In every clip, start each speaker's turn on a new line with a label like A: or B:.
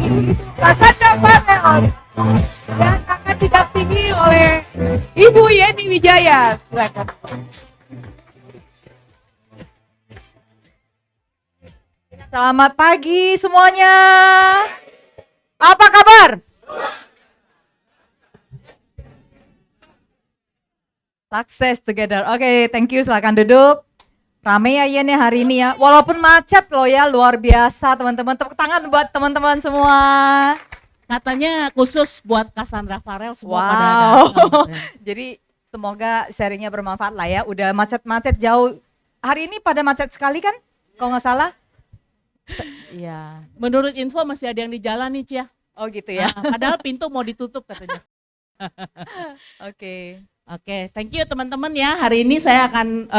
A: Cassandra Farel yang akan didampingi oleh Ibu Yeni Wijaya. Silakan.
B: Selamat pagi semuanya. Apa kabar? Success together. Oke, thank you. Silakan duduk. Rame ya Yen ya hari ini ya. Walaupun macet loh ya, luar biasa teman-teman. Tepuk tangan buat teman-teman semua.
C: Katanya khusus buat Cassandra Farel semua pada
B: Wow.
C: datang.
B: Jadi semoga sharingnya bermanfaat lah ya. Udah macet-macet jauh. Hari ini pada macet sekali kan? Kalau nggak salah. Iya.
C: Menurut info masih ada yang di jalan nih Cia.
B: Oh gitu ya.
C: Padahal pintu mau ditutup katanya.
B: Oke.
C: Oke, thank you teman-teman ya. Hari ini saya akan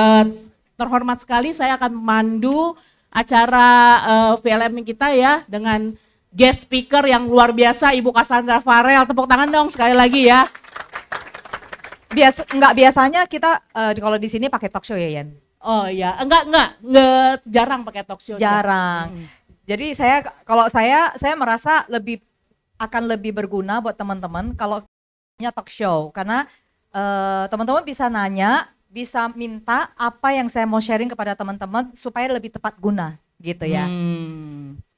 C: terhormat sekali saya akan memandu acara VLM kita ya dengan guest speaker yang luar biasa Ibu Cassandra Farel. Tepuk tangan dong sekali lagi ya.
B: Nggak biasanya kita kalau di sini pakai talk show ya Yan?
C: Oh iya, enggak jarang pakai talk show.
B: Jarang. Jadi kalau saya merasa akan lebih berguna buat teman-teman kalau talk show karena teman-teman bisa nanya, bisa minta apa yang saya mau sharing kepada teman-teman supaya lebih tepat guna gitu ya.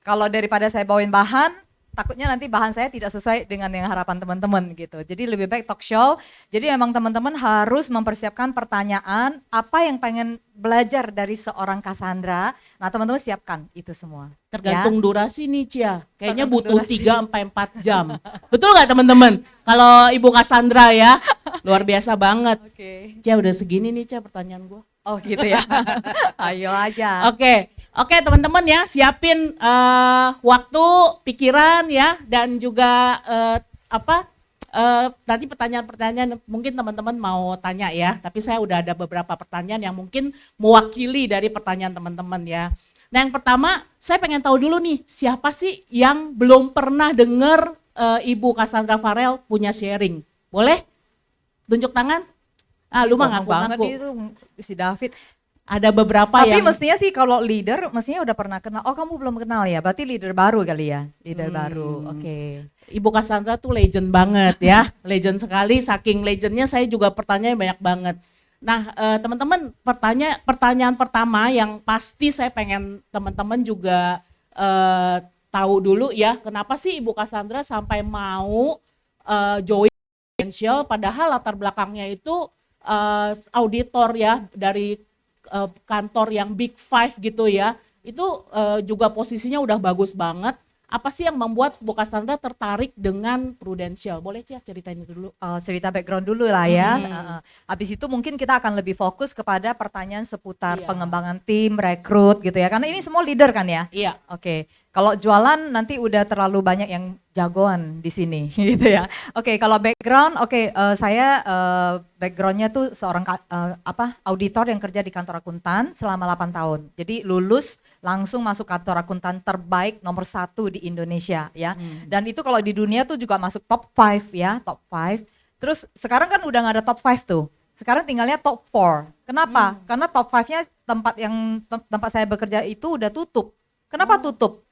B: Kalau daripada saya bawain bahan, takutnya nanti bahan saya tidak sesuai dengan yang harapan teman-teman gitu. Jadi lebih baik talk show. Jadi memang teman-teman harus mempersiapkan pertanyaan apa yang pengen belajar dari seorang Cassandra. Nah teman-teman siapkan itu semua.
C: Tergantung durasi nih Cia, kayaknya
B: Tergantung
C: butuh
B: durasi.
C: 3-4 jam. Betul gak teman-teman? Kalau Ibu Cassandra ya, luar biasa banget.
B: Oke.
C: Cia udah segini nih Cia pertanyaan gua.
B: Oh gitu ya. Ayo aja.
C: Oke teman-teman ya, siapin waktu, pikiran ya, dan juga nanti pertanyaan-pertanyaan mungkin teman-teman mau tanya ya, tapi saya udah ada beberapa pertanyaan yang mungkin mewakili dari pertanyaan teman-teman ya. Nah yang pertama, saya pengen tahu dulu nih, siapa sih yang belum pernah dengar Ibu Cassandra Farel punya sharing? Boleh? Tunjuk tangan? Lu mah ngaku
B: banget itu si David.
C: Ada beberapa
B: Tapi
C: yang
B: mestinya sih kalau leader mestinya udah pernah kenal. Oh kamu belum kenal ya? Berarti leader baru kali ya? Leader baru. Oke.
C: Ibu Cassandra tuh legend banget ya, legend sekali. Saking legendnya saya juga pertanyaan banyak banget. Nah teman-teman pertanyaan pertama yang pasti saya pengen teman-teman juga tahu dulu ya, kenapa sih Ibu Cassandra sampai mau join Prudential padahal latar belakangnya itu auditor ya dari kantor yang Big Five gitu ya, itu juga posisinya udah bagus banget. Apa sih yang membuat Bu Cassandra tertarik dengan Prudential? Boleh Cia ceritain itu dulu?
B: Cerita background dulu lah ya. Habis itu mungkin kita akan lebih fokus kepada pertanyaan seputar pengembangan tim, rekrut gitu ya. Karena ini semua leader kan ya?
C: Iya.
B: Oke. Kalau jualan nanti udah terlalu banyak yang jagoan di sini gitu ya. Oke, kalau background, saya backgroundnya tuh seorang auditor yang kerja di kantor akuntan selama 8 tahun. Jadi lulus langsung masuk kantor akuntan terbaik nomor 1 di Indonesia ya. Dan itu kalau di dunia tuh juga masuk top 5 ya, top 5. Terus sekarang kan udah gak ada top 5 tuh. Sekarang tinggalnya top 4. Kenapa? Karena top 5-nya tempat saya bekerja itu udah tutup. Kenapa tutup?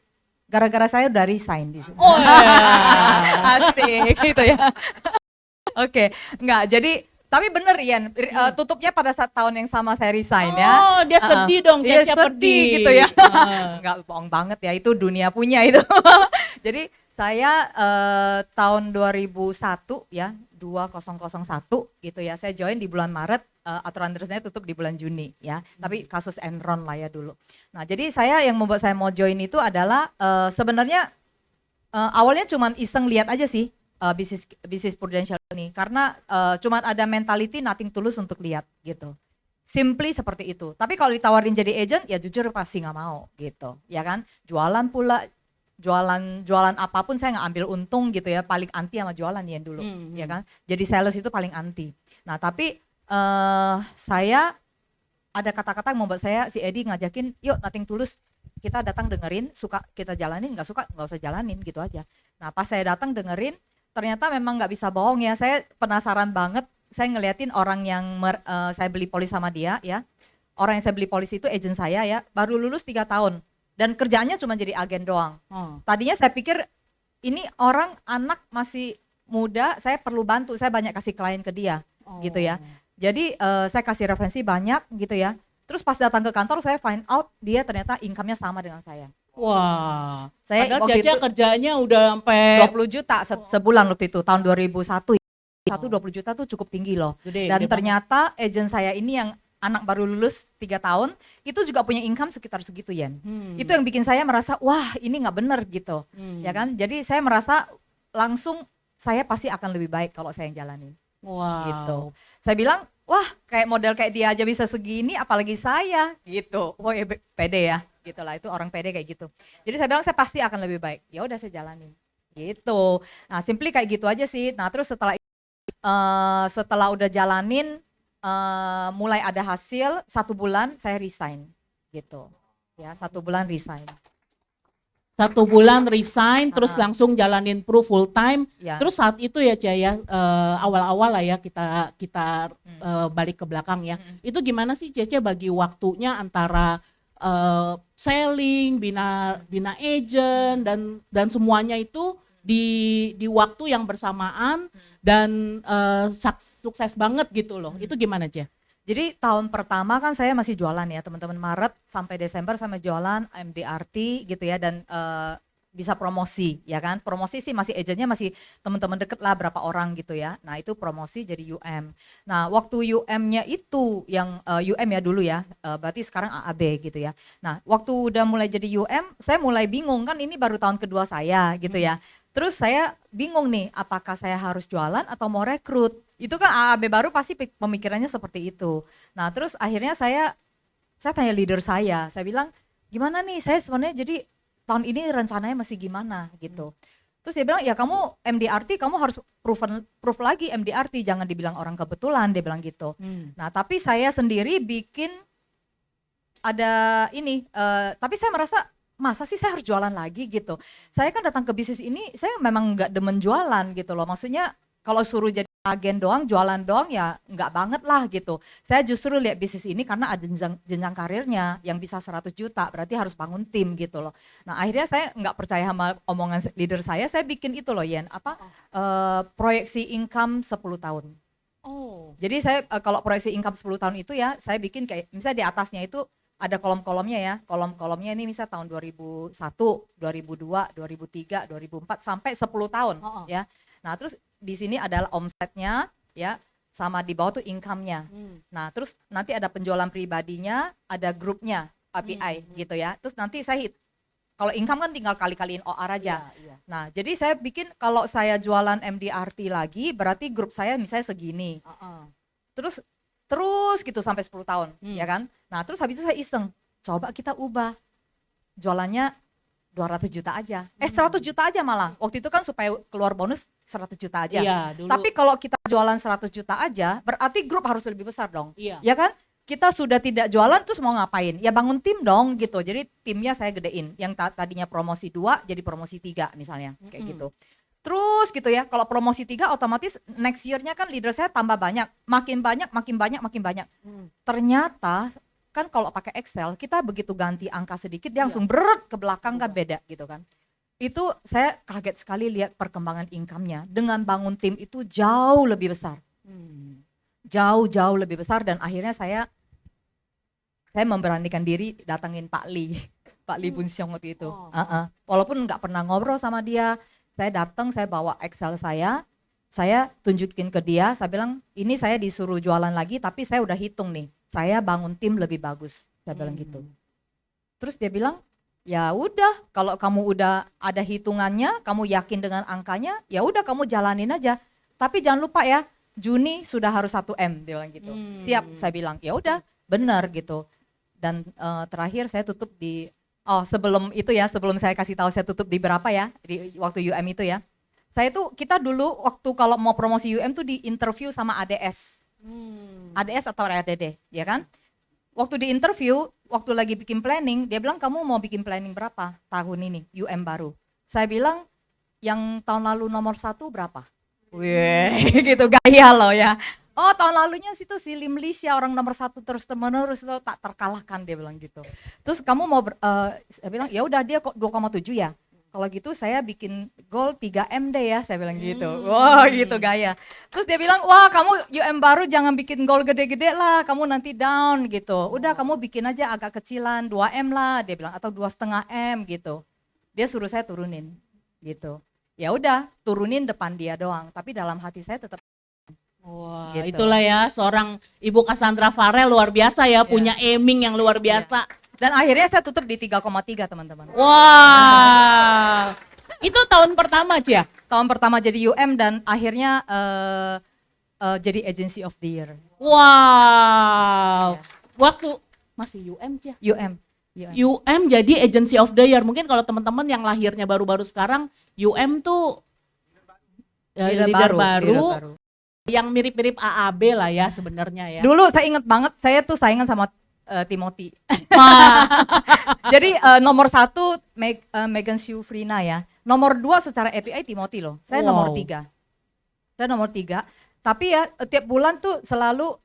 B: Gara-gara saya udah resign di sini.
C: Oh
B: Asik gitu ya. Oke, enggak. Jadi tapi bener Ian, tutupnya pada saat tahun yang sama saya resign ya.
C: Oh, dia sedih dong,
B: Iya
C: siap
B: sedih gitu ya. Enggak bohong banget ya, itu dunia punya itu. Jadi saya tahun 2001 ya, 2001 gitu ya, saya join di bulan Maret, aturan terusnya tutup di bulan Juni ya. Tapi kasus Enron lah ya dulu. Nah jadi yang membuat saya mau join itu adalah sebenarnya awalnya cuman iseng lihat aja sih bisnis Prudential ini. Karena cuman ada mentality nothing tulus untuk lihat gitu. Simply seperti itu. Tapi kalau ditawarin jadi agent ya jujur pasti nggak mau gitu. Ya kan, jualan pula. Jualan apapun saya nggak ambil untung gitu ya, paling anti sama jualan ya dulu, ya kan. Jadi sales itu paling anti. Nah tapi saya ada kata-kata yang membuat saya si Edi ngajakin, yuk nothing tulus, kita datang dengerin, suka kita jalanin, nggak suka nggak usah jalanin gitu aja. Nah pas saya datang dengerin, ternyata memang nggak bisa bohong ya, saya penasaran banget, saya ngeliatin orang yang saya beli polis sama dia ya, orang yang saya beli polis itu agent saya ya, baru lulus 3 tahun. Dan kerjaannya cuma jadi agen doang. Tadinya saya pikir ini orang anak masih muda, saya perlu bantu, saya banyak kasih klien ke dia, gitu ya. Jadi saya kasih referensi banyak gitu ya. Terus pas datang ke kantor saya find out dia ternyata income-nya sama dengan saya.
C: Wah.
B: Saya
C: Padahal
B: waktu
C: Caca
B: itu
C: kerjanya udah sampai
B: 20 juta sebulan waktu itu, tahun 2001. 20 juta tuh cukup tinggi loh.
C: gede.
B: Dan
C: gede
B: ternyata agent saya ini yang anak baru lulus 3 tahun, itu juga punya income sekitar segitu Yen.
C: banget.
B: Itu yang bikin saya merasa, wah ini nggak bener gitu. Ya kan? Jadi saya merasa langsung saya pasti akan lebih baik kalau saya yang jalanin.
C: Wow.
B: Gitu. Saya bilang, wah kayak model kayak dia aja bisa segini, apalagi saya gitu. Oh ya pede ya, gitulah itu orang pede kayak gitu. Jadi saya bilang saya pasti akan lebih baik. Ya udah saya jalanin, gitu. Nah simply kayak gitu aja sih. Nah terus setelah udah jalanin, mulai ada hasil 1 bulan saya resign, gitu. Ya 1 bulan resign.
C: 1 bulan resign, terus langsung jalanin pro full time.
B: Ya.
C: Terus saat itu ya Cia, awal-awal lah ya kita balik ke belakang ya. Itu gimana sih Cece bagi waktunya antara selling, bina agent dan semuanya itu di waktu yang bersamaan dan sukses banget gitu loh. Itu gimana Cia?
B: Jadi tahun pertama kan saya masih jualan ya teman-teman, Maret sampai Desember sama jualan MDRT gitu ya, dan bisa promosi ya kan. Promosi sih masih agentnya masih teman-teman deket lah berapa orang gitu ya. Nah itu promosi jadi UM. Nah waktu UM-nya itu yang UM ya dulu ya, berarti sekarang AAB gitu ya. Nah waktu udah mulai jadi UM saya mulai bingung kan, ini baru tahun kedua saya gitu ya. Terus saya bingung nih, apakah saya harus jualan atau mau rekrut? Itu kan AAB baru pasti pemikirannya seperti itu. Nah terus akhirnya saya tanya leader saya bilang gimana nih, saya sebenarnya jadi tahun ini rencananya masih gimana gitu. Terus dia bilang ya kamu MDRT kamu harus proof lagi MDRT, jangan dibilang orang kebetulan, dia bilang gitu. Nah tapi saya sendiri bikin ada ini, tapi saya merasa masa sih saya harus jualan lagi gitu. Saya kan datang ke bisnis ini, saya memang nggak demen jualan gitu loh. Maksudnya kalau suruh jadi agen doang, jualan doang ya nggak banget lah gitu. Saya justru lihat bisnis ini karena ada jenjang karirnya yang bisa 100 juta, berarti harus bangun tim gitu loh. Nah akhirnya saya nggak percaya sama omongan leader saya bikin itu loh Yen, proyeksi income 10 tahun. Jadi saya kalau proyeksi income 10 tahun itu ya, saya bikin kayak misalnya di atasnya itu ada kolom-kolomnya ya, kolom-kolomnya ini misal tahun 2001, 2002, 2003, 2004 sampai 10 tahun ya. Nah terus di sini adalah omsetnya ya, sama di bawah tuh income-nya. Nah terus nanti ada penjualan pribadinya, ada grupnya KPI gitu ya. Terus nanti saya kalau income kan tinggal kali-kaliin OR aja. Nah jadi saya bikin kalau saya jualan MDRT lagi berarti grup saya misalnya segini. Terus gitu sampai 10 tahun ya kan. Nah terus habis itu saya iseng, coba kita ubah jualannya 200 juta aja, 100 juta aja malah. Waktu itu kan supaya keluar bonus 100 juta aja.
C: Iya, dulu.
B: Tapi kalau kita jualan 100 juta aja berarti grup harus lebih besar dong.
C: Iya.
B: Ya kan? Kita sudah tidak jualan terus mau ngapain? Ya bangun tim dong gitu. Jadi timnya saya gedein. Yang tadinya promosi 2 jadi promosi 3 misalnya kayak gitu. Terus gitu ya, kalau promosi 3 otomatis next year-nya kan leader saya tambah banyak, makin banyak. Ternyata kan kalau pakai Excel kita begitu ganti angka sedikit dia langsung berat ke belakang kan beda gitu kan. Itu saya kaget sekali lihat perkembangan income-nya dengan bangun tim itu jauh lebih besar. Jauh lebih besar, dan akhirnya saya memberanikan diri datangin Pak Lee Bunsyong waktu itu. Walaupun nggak pernah ngobrol sama dia, saya datang, saya bawa Excel saya tunjukin ke dia, saya bilang ini saya disuruh jualan lagi tapi saya udah hitung nih, saya bangun tim lebih bagus, saya bilang gitu. Terus dia bilang ya udah, kalau kamu udah ada hitungannya, kamu yakin dengan angkanya, ya udah kamu jalanin aja. Tapi jangan lupa ya, Juni sudah harus 1M, dia bilang gitu. Setiap saya bilang ya udah benar gitu. Dan terakhir saya tutup di sebelum itu ya, sebelum saya kasih tahu saya tutup di berapa ya, di waktu UM itu ya. Saya tuh, kita dulu waktu kalau mau promosi UM tuh di interview sama ADS. ADS atau RDD, ya kan? Waktu di interview, waktu lagi bikin planning, dia bilang kamu mau bikin planning berapa tahun ini UM baru? Saya bilang yang tahun lalu nomor 1 berapa? Wih, gitu gaya loh ya. Oh tahun lalunya situ si Limlisya orang nomor 1 terus menerus itu tak terkalahkan, dia bilang gitu. Terus kamu mau saya bilang ya udah dia kok 2,7 ya. Kalau gitu saya bikin goal 3M deh ya, saya bilang gitu. Wah gitu gaya. Terus dia bilang, wah kamu UM baru jangan bikin goal gede-gede lah, kamu nanti down gitu. Udah kamu bikin aja agak kecilan, 2M lah, dia bilang, atau 2,5M gitu. Dia suruh saya turunin gitu. Ya udah, turunin depan dia doang, tapi dalam hati saya tetap.
C: Wah,
B: Gitu.
C: itulah ya seorang Ibu Cassandra Farel luar biasa ya, punya aiming yang luar biasa.
B: Dan akhirnya saya tutup di 3,3 teman-teman.
C: Wah, itu tahun pertama Cia?
B: Tahun pertama jadi UM dan akhirnya jadi Agency of the Year.
C: Wow, waktu masih UM Cia?
B: UM.
C: UM jadi Agency of the Year. Mungkin kalau teman-teman yang lahirnya baru-baru sekarang, UM tuh leader baru, yang mirip-mirip AAB lah ya sebenarnya ya.
B: Dulu saya ingat banget, saya tuh saingan sama Timothy.
C: Wah,
B: Jadi nomor 1 Megan Shufrina ya. Nomor 2 secara API Timothy loh. Saya nomor 3. Saya nomor 3. Tapi ya tiap bulan tuh selalu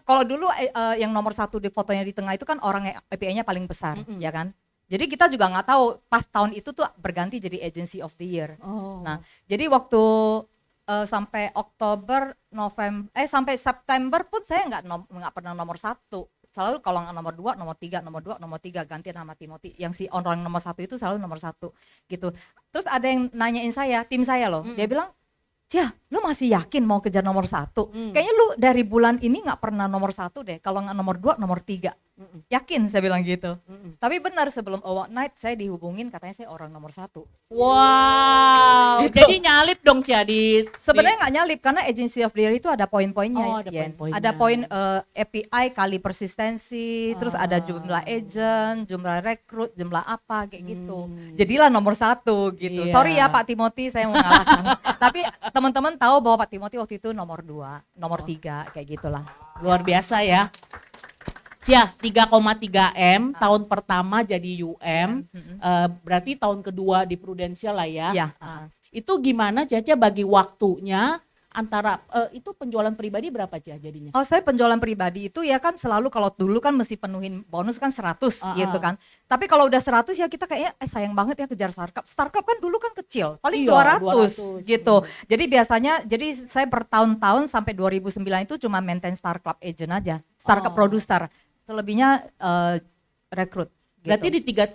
B: kalau dulu yang nomor 1 di fotonya di tengah itu kan orang yang API-nya paling besar, ya kan? Jadi kita juga nggak tahu pas tahun itu tuh berganti jadi Agency of the Year. Nah, jadi waktu sampai Oktober, November, sampai September pun saya nggak pernah nomor 1. Selalu kalau nggak nomor 2, nomor 3, nomor 2, nomor 3 ganti nama Timothy. Yang si orang nomor 1 itu selalu nomor 1 gitu. Terus ada yang nanyain saya, tim saya loh. Dia bilang, Cia, lu masih yakin mau kejar nomor 1? Kayaknya lu dari bulan ini nggak pernah nomor 1 deh. Kalau nggak nomor 2, nomor 3. Yakin saya bilang gitu. Tapi benar sebelum Award Night saya dihubungin katanya saya orang nomor 1.
C: wow.
B: Gitu.
C: Jadi nyalip dong Cia di.
B: Sebenarnya nggak nyalip karena Agency of the Year itu ada poin-poinnya.
C: Oh, ada
B: Yen.
C: poin-poinnya.
B: Ada poin API kali persistensi, terus ada jumlah agent, jumlah rekrut, jumlah apa kayak gitu. Jadilah nomor 1 gitu.
C: Iya.
B: Sorry ya Pak Timothy saya mengalahkan. Tapi teman-teman tahu bahwa Pak Timothy waktu itu nomor 2, nomor 3 kayak gitulah.
C: Luar biasa ya. Cia, 3,3M tahun pertama jadi UM, berarti tahun kedua di Prudential lah ya.
B: Iya.
C: Itu gimana Cia bagi waktunya antara itu penjualan pribadi berapa Cia jadinya?
B: Oh saya penjualan pribadi itu ya kan selalu kalau dulu kan mesti penuhin bonus kan 100 gitu kan. Tapi kalau udah 100 ya kita kayaknya sayang banget ya kejar Starclub. Starclub kan dulu kan kecil, paling
C: Iya,
B: 200 gitu. Jadi biasanya saya bertahun-tahun sampai 2009 itu cuma maintain Starclub agent aja, Starclub producer. Selebihnya rekrut.
C: Berarti di 3,3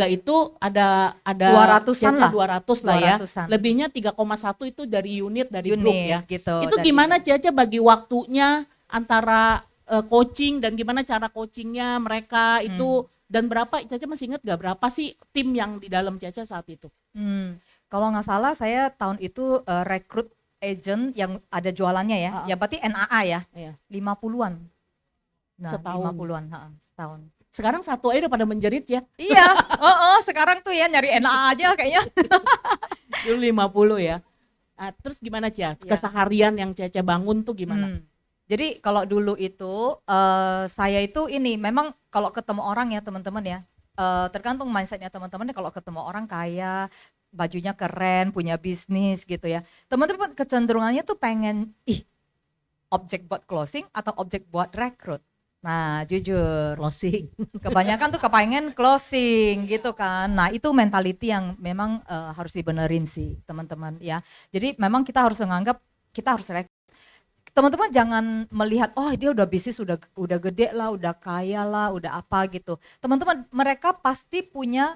C: itu ada
B: 200-an lah.
C: 200 lah ya.
B: 200-an.
C: Lebihnya 3,1 itu dari unit dari grup ya.
B: Gitu.
C: Itu gimana Caca bagi waktunya antara coaching dan gimana cara coachingnya mereka itu dan berapa Caca masih ingat gak berapa sih tim yang di dalam Caca saat itu?
B: Kalau nggak salah saya tahun itu rekrut agent yang ada jualannya ya. Ya berarti NAA ya.
C: Iya.
B: 50-an. Nah,
C: Setahun.
B: 50-an, setahun.
C: Sekarang satu aja udah pada menjerit ya.
B: Iya, sekarang tuh ya nyari NAA aja kayaknya.
C: Dulu 50 ya. Nah, terus gimana Cia? Keseharian yang Caca bangun tuh gimana?
B: Jadi kalau dulu itu saya itu ini memang kalau ketemu orang ya teman-teman ya, tergantung mindsetnya teman-teman. Kalau ketemu orang kaya, bajunya keren, punya bisnis gitu ya, teman-teman kecenderungannya tuh pengen objek buat closing atau objek buat rekrut. Nah jujur
C: Closing.
B: kebanyakan tuh kepengen closing gitu kan. Nah itu mentality yang memang harus dibenerin sih teman-teman ya. Jadi memang kita harus menganggap kita harus teman-teman jangan melihat dia udah bisnis udah gede lah, udah kaya lah, udah apa gitu. Teman-teman mereka pasti punya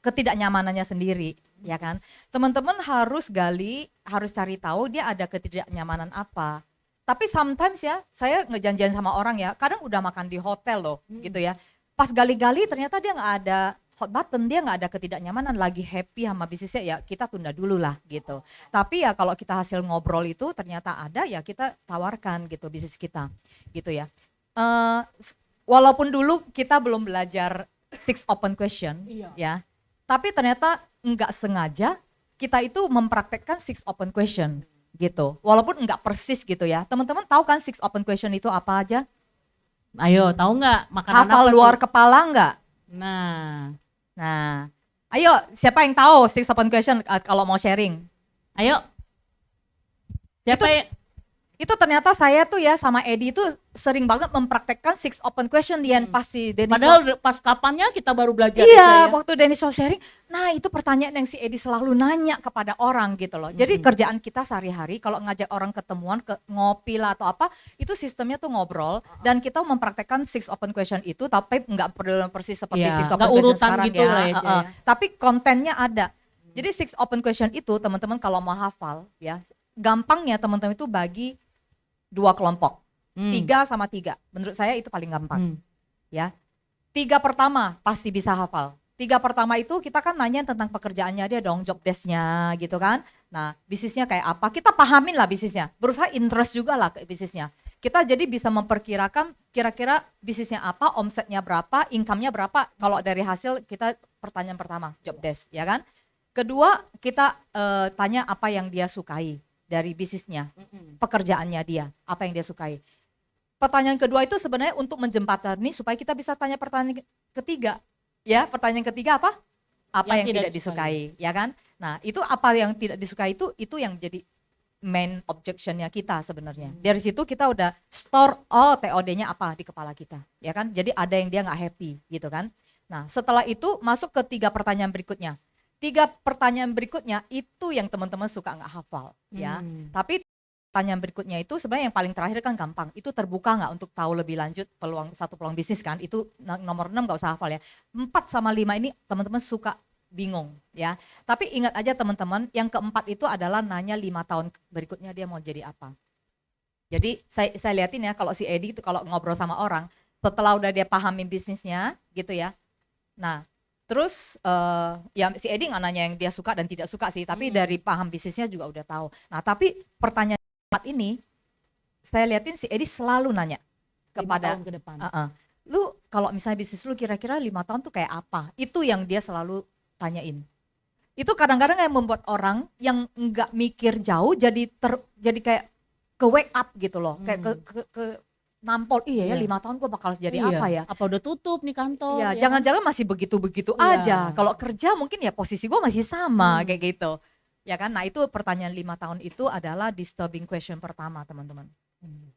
B: ketidaknyamanannya sendiri ya kan. Teman-teman harus gali, harus cari tahu dia ada ketidaknyamanan apa. Tapi sometimes ya, saya ngejanjian sama orang ya, kadang udah makan di hotel loh, gitu ya. Pas gali-gali ternyata dia nggak ada hot button, dia nggak ada ketidaknyamanan, lagi happy sama bisnisnya, ya kita tunda dulu lah gitu. Tapi ya kalau kita hasil ngobrol itu ternyata ada, ya kita tawarkan gitu bisnis kita, gitu ya. Walaupun dulu kita belum belajar 6 open question, ya, tapi ternyata nggak sengaja kita itu mempraktekkan 6 open question. Gitu, walaupun nggak persis gitu ya. Teman-teman tahu kan 6 open question itu apa aja?
C: Ayo, tahu nggak makanan
B: Hafal
C: apa
B: luar
C: tuh?
B: kepala nggak? Nah, ayo siapa yang tahu 6 open question kalau mau sharing?
C: Ayo. Siapa
B: itu ternyata saya tuh ya sama Edi itu sering banget mempraktekkan 6 open question Dian pasti Dennis.
C: Padahal pas kapannya kita baru belajar
B: Iya,
C: ya.
B: waktu Dennis Shaw sharing, nah itu pertanyaan yang si Edi selalu nanya kepada orang gitu loh. Jadi kerjaan kita sehari-hari kalau ngajak orang ketemuan, ngopi lah atau apa, itu sistemnya tuh ngobrol dan kita mempraktekkan 6 open question itu, tapi nggak perlu persis seperti
C: Iya,
B: 6 open
C: nggak
B: question
C: urutan
B: sekarang
C: gitu
B: ya.
C: lah ya, Cia, ya.
B: Tapi kontennya ada. Jadi 6 open question itu teman-teman kalau mau hafal ya, gampangnya teman-teman itu bagi 2 kelompok. 3 sama 3. Menurut saya itu paling gampang. Ya. 3 pertama pasti bisa hafal. 3 pertama itu kita kan nanya tentang pekerjaannya dia dong, job desk-nya gitu kan. Nah, bisnisnya kayak apa? Kita pahamin lah bisnisnya. Berusaha interest juga lah ke bisnisnya. Kita jadi bisa memperkirakan kira-kira bisnisnya apa, omsetnya berapa, income-nya berapa. Kalau dari hasil kita pertanyaan pertama, job desk, ya kan? Kedua, kita tanya apa yang dia sukai dari bisnisnya, pekerjaannya dia, apa yang dia sukai. Pertanyaan kedua itu sebenarnya untuk menjembatani supaya kita bisa tanya pertanyaan ketiga. Ya, pertanyaan ketiga apa? Apa yang tidak disukai, ya kan? Nah, itu apa yang tidak disukai itu yang jadi main objectionnya kita sebenarnya. Dari situ kita udah store TOD-nya apa di kepala kita, ya kan? Jadi ada yang dia nggak happy, gitu kan? Nah, setelah itu masuk ke 3 pertanyaan berikutnya. 3 pertanyaan berikutnya itu yang teman-teman suka nggak hafal, ya. Tapi pertanyaan berikutnya itu sebenarnya yang paling terakhir kan gampang. Itu terbuka nggak untuk tahu lebih lanjut satu peluang bisnis kan? Itu nomor 6 nggak usah hafal ya. 4 sama 5 ini teman-teman suka bingung ya. Tapi ingat aja teman-teman, yang keempat itu adalah nanya 5 tahun berikutnya dia mau jadi apa. Jadi saya liatin ya kalau si Edi itu kalau ngobrol sama orang, setelah udah dia pahamin bisnisnya gitu ya. Nah, terus ya si Edi nggak nanya yang dia suka dan tidak suka sih, tapi dari paham bisnisnya juga udah tahu. Nah, tapi pertanyaan ini saya liatin si Edi selalu nanya kepada
C: 5 tahun ke depan.
B: Lu kalau misalnya bisnis lu kira-kira 5 tahun tuh kayak apa? Itu yang dia selalu tanyain. Itu kadang-kadang yang membuat orang yang nggak mikir jauh jadi kayak ke wake up gitu loh, kayak ke nampol, iya ya 5 tahun gue bakal jadi apa ya?
C: Apa udah tutup nih kantor?
B: Iya,
C: ya
B: jangan-jangan masih begitu-begitu
C: Iya.
B: aja. Kalau kerja mungkin ya posisi gue masih sama kayak gitu. Ya kan? Nah, itu pertanyaan 5 tahun itu adalah disturbing question pertama, teman-teman.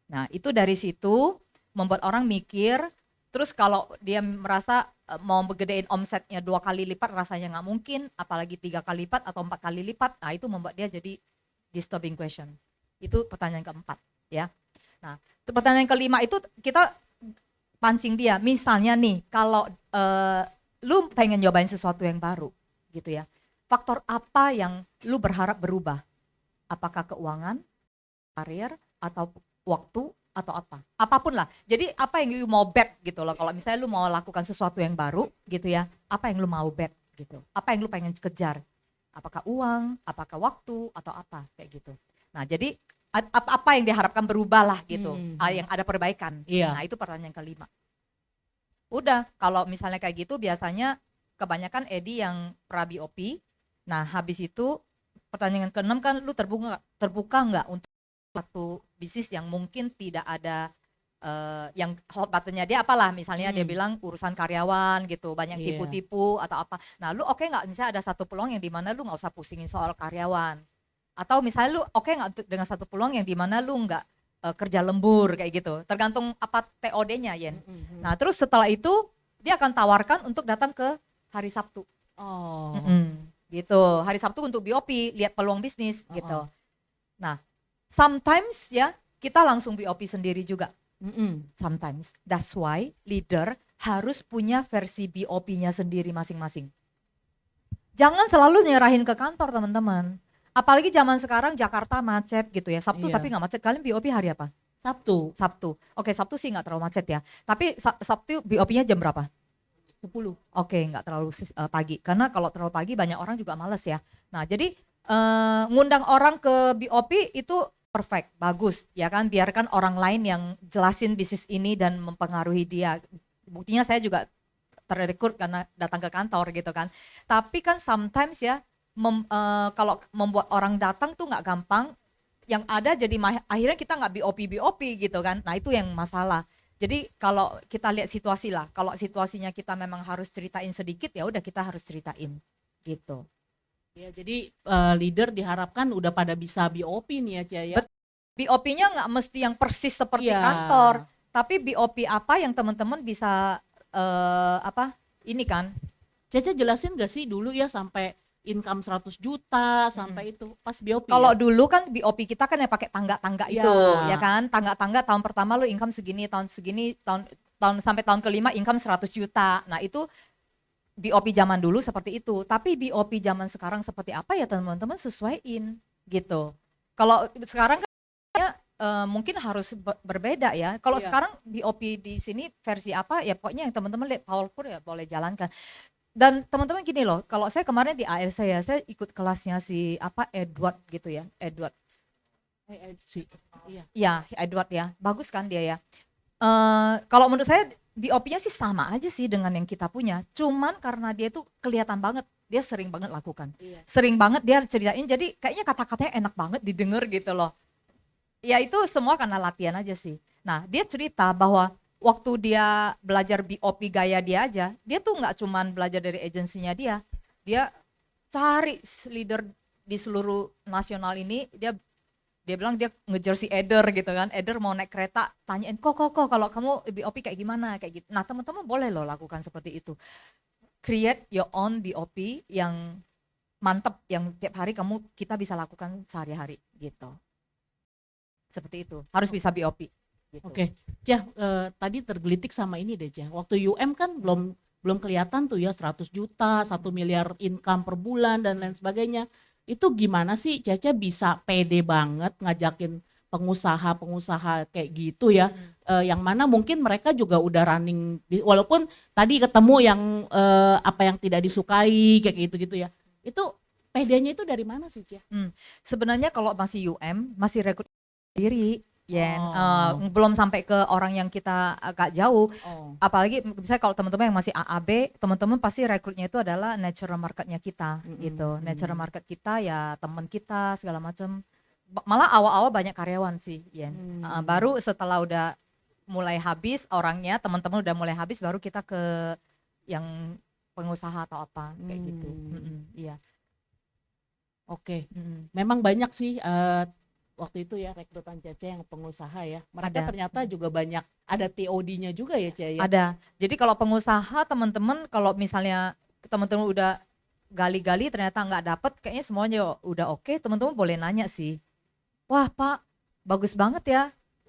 B: Nah, itu dari situ membuat orang mikir. Terus kalau dia merasa mau gedein omsetnya 2 kali lipat rasanya nggak mungkin, apalagi 3 kali lipat atau 4 kali lipat. Nah, itu membuat dia jadi disturbing question. Itu pertanyaan keempat, ya. Nah, pertanyaan kelima itu kita pancing dia. Misalnya nih, kalau lu pengen nyobain sesuatu yang baru, gitu ya. Faktor apa yang lu berharap berubah? Apakah keuangan, karir, atau waktu, atau apa? Apapun lah. Jadi apa yang lu mau bet gitu loh. Kalau misalnya lu mau lakukan sesuatu yang baru, gitu ya. Apa yang lu mau bet gitu? Apa yang lu pengen kejar? Apakah uang, apakah waktu, atau apa kayak gitu. Nah, jadi apa yang diharapkan berubah lah gitu, yang ada perbaikan.
C: Iya.
B: Nah, itu pertanyaan kelima. Udah, kalau misalnya kayak gitu biasanya kebanyakan Edi yang pra BOP. Nah, habis itu pertanyaan keenam kan lu terbuka nggak untuk satu bisnis yang mungkin tidak ada yang hot buttonnya dia apalah, misalnya dia bilang urusan karyawan gitu, banyak tipu-tipu atau apa. Nah, lu oke nggak misalnya ada satu peluang yang dimana lu nggak usah pusingin soal karyawan. Atau misalnya lu oke nggak dengan satu peluang yang dimana lu nggak kerja lembur kayak gitu, tergantung apa TOD-nya Yen. Nah, terus setelah itu dia akan tawarkan untuk datang ke hari Sabtu. Gitu, hari Sabtu untuk BOP, lihat peluang bisnis gitu. Nah, sometimes ya kita langsung BOP sendiri juga. Sometimes, that's why leader harus punya versi BOP-nya sendiri masing-masing. Jangan selalu nyerahin ke kantor, teman-teman. Apalagi zaman sekarang Jakarta macet gitu ya. Sabtu tapi nggak macet. Kalian BOP hari apa? Sabtu. Oke, Sabtu sih nggak terlalu macet ya. Tapi Sabtu BOP-nya jam berapa? 10. Oke, nggak terlalu pagi. Karena kalau terlalu pagi banyak orang juga males ya. Nah, jadi ngundang orang ke BOP itu perfect, bagus ya kan. Biarkan orang lain yang jelasin bisnis ini dan mempengaruhi dia. Buktinya saya juga terrekrut karena datang ke kantor gitu kan. Tapi kan sometimes ya kalau membuat orang datang tuh nggak gampang. Yang ada jadi akhirnya kita nggak BOP gitu kan. Nah, itu yang masalah. Jadi kalau kita lihat situasi lah, kalau situasinya kita memang harus ceritain sedikit ya udah kita harus ceritain gitu.
C: Ya, jadi leader diharapkan udah pada bisa BOP nih ya, Cia ya.
B: BOP-nya nggak mesti yang persis seperti
C: Iya.
B: kantor, tapi BOP apa yang teman-teman bisa ini kan.
C: Cece jelasin gak sih dulu ya sampai income 100 juta sampai itu pas BOP
B: Kalau
C: ya?
B: dulu kan BOP kita kan yang pakai tangga-tangga
C: Iya.
B: itu, ya kan? Tangga-tangga tahun pertama lu income segini, tahun segini, tahun sampai tahun kelima income 100 juta. Nah, itu BOP zaman dulu seperti itu. Tapi BOP zaman sekarang seperti apa ya teman-teman sesuaiin gitu. Kalau sekarang kan mungkin harus berbeda ya. Kalau
C: Iya.
B: sekarang BOP di sini versi apa ya pokoknya yang teman-teman lihat powerful ya boleh jalankan. Dan teman-teman gini loh, kalau saya kemarin di AS saya ikut kelasnya si Edward gitu ya, Edward.
C: Sih. Iya.
B: Iya, Edward ya. Bagus kan dia ya. Kalau menurut saya BOP-nya sih sama aja sih dengan yang kita punya. Cuman karena dia tuh kelihatan banget, dia sering banget lakukan.
C: Iya.
B: Sering banget dia ceritain, jadi kayaknya kata-katanya enak banget didengar gitu loh. Ya itu semua karena latihan aja sih. Nah, dia cerita bahwa waktu dia belajar BOP gaya dia aja, dia tuh nggak cuman belajar dari agensinya dia cari leader di seluruh nasional ini, dia bilang dia ngejar si Eder gitu kan. Eder mau naik kereta, tanyain kok kalau kamu BOP kayak gimana kayak gitu. Nah, teman-teman boleh loh lakukan seperti itu. Create your own BOP yang mantep, yang tiap hari kita bisa lakukan sehari-hari gitu. Seperti itu. Harus bisa BOP gitu.
C: Oke. Jah, tadi tergelitik sama ini deh, Jah. Waktu UM kan belum kelihatan tuh ya 100 juta, 1 miliar income per bulan dan lain sebagainya. Itu gimana sih Cece bisa pede banget ngajakin pengusaha-pengusaha kayak gitu ya, yang mana mungkin mereka juga udah running, walaupun tadi ketemu yang apa yang tidak disukai kayak gitu-gitu ya, itu pedenya itu dari mana sih Cia?
B: Sebenarnya kalau masih UM masih rekrut sendiri Yen,
C: Oh.
B: belum sampai ke orang yang kita agak jauh.
C: Oh.
B: Apalagi misalnya kalau teman-teman yang masih AAB, teman-teman pasti rekrutnya itu adalah natural marketnya kita gitu. Natural market kita ya teman kita segala macam. Malah awal-awal banyak karyawan sih, Yen. Baru setelah udah mulai habis orangnya, teman-teman udah mulai habis, baru kita ke yang pengusaha atau apa kayak gitu. Iya.
C: Oke. Memang banyak sih waktu itu ya rekrutan Cece yang pengusaha ya. Mereka ternyata juga banyak ada TOD-nya juga ya Cece ya.
B: Ada. Jadi kalau pengusaha teman-teman kalau misalnya teman-teman udah gali-gali ternyata nggak dapet, kayaknya semuanya udah oke, teman-teman boleh nanya sih. Wah Pak, bagus banget ya.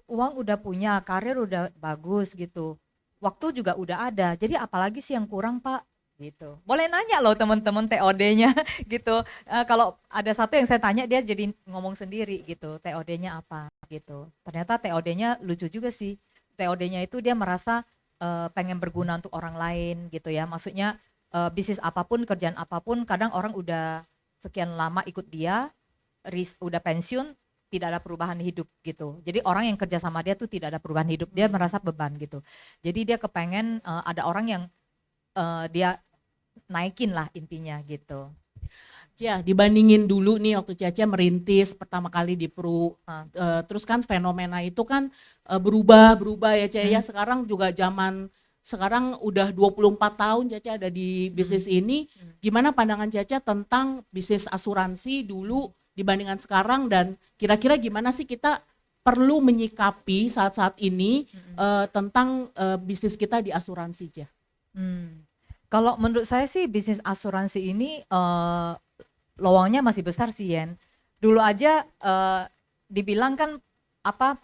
B: Uang udah punya, karir udah bagus gitu. Waktu juga udah ada. Jadi apalagi sih yang kurang Pak? Gitu. Boleh nanya loh teman-teman TOD-nya gitu. Kalau ada satu yang saya tanya dia jadi ngomong sendiri gitu, TOD-nya apa gitu. Ternyata TOD-nya lucu juga sih. TOD-nya itu dia merasa pengen berguna untuk orang lain gitu ya. Maksudnya bisnis apapun, kerjaan apapun, kadang orang udah sekian lama ikut dia, udah pensiun, tidak ada perubahan hidup gitu. Jadi orang yang kerja sama dia tuh tidak ada perubahan hidup, dia merasa beban gitu. Jadi dia kepengen ada orang yang dia naikin lah intinya gitu.
C: Ya dibandingin dulu nih waktu Caca merintis pertama kali di Pru, terus kan fenomena itu kan berubah ya Caca ya. Sekarang juga zaman sekarang udah 24 tahun Caca ada di bisnis ini. Gimana pandangan Caca tentang bisnis asuransi dulu dibandingkan sekarang, dan kira-kira gimana sih kita perlu menyikapi saat-saat ini tentang bisnis kita di asuransi Caca?
B: Kalau menurut saya sih bisnis asuransi ini lowongnya masih besar sih Yen. Dulu aja dibilang kan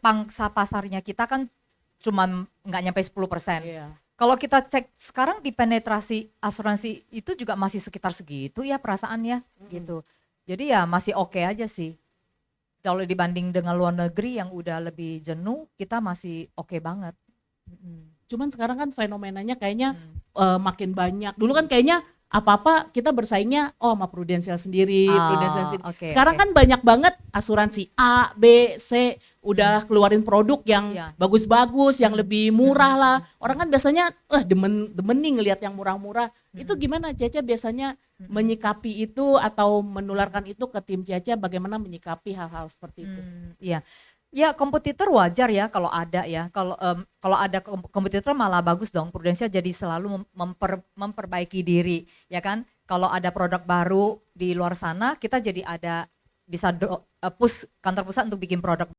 B: pangsa pasarnya kita kan cuma nggak nyampe 10%.
C: Iya.
B: Kalau kita cek sekarang di penetrasi asuransi itu juga masih sekitar segitu ya perasaannya gitu. Jadi ya masih oke aja sih. Kalau dibanding dengan luar negeri yang udah lebih jenuh, kita masih oke banget.
C: Cuman sekarang kan fenomenanya kayaknya makin banyak. Dulu kan kayaknya apa-apa kita bersaingnya sama Prudential sendiri, Sekarang kan banyak banget asuransi A, B, C udah keluarin produk yang bagus-bagus, yang lebih murah lah. Orang kan biasanya demen nih ngelihat yang murah-murah. Itu gimana Caca biasanya menyikapi itu atau menularkan itu ke tim Caca, bagaimana menyikapi hal-hal seperti itu?
B: Iya. Ya kompetitor wajar ya kalau ada ya. Kalau ada kompetitor malah bagus dong. Prudential jadi selalu memperbaiki diri, ya kan? Kalau ada produk baru di luar sana, kita jadi ada bisa push kantor pusat untuk bikin produk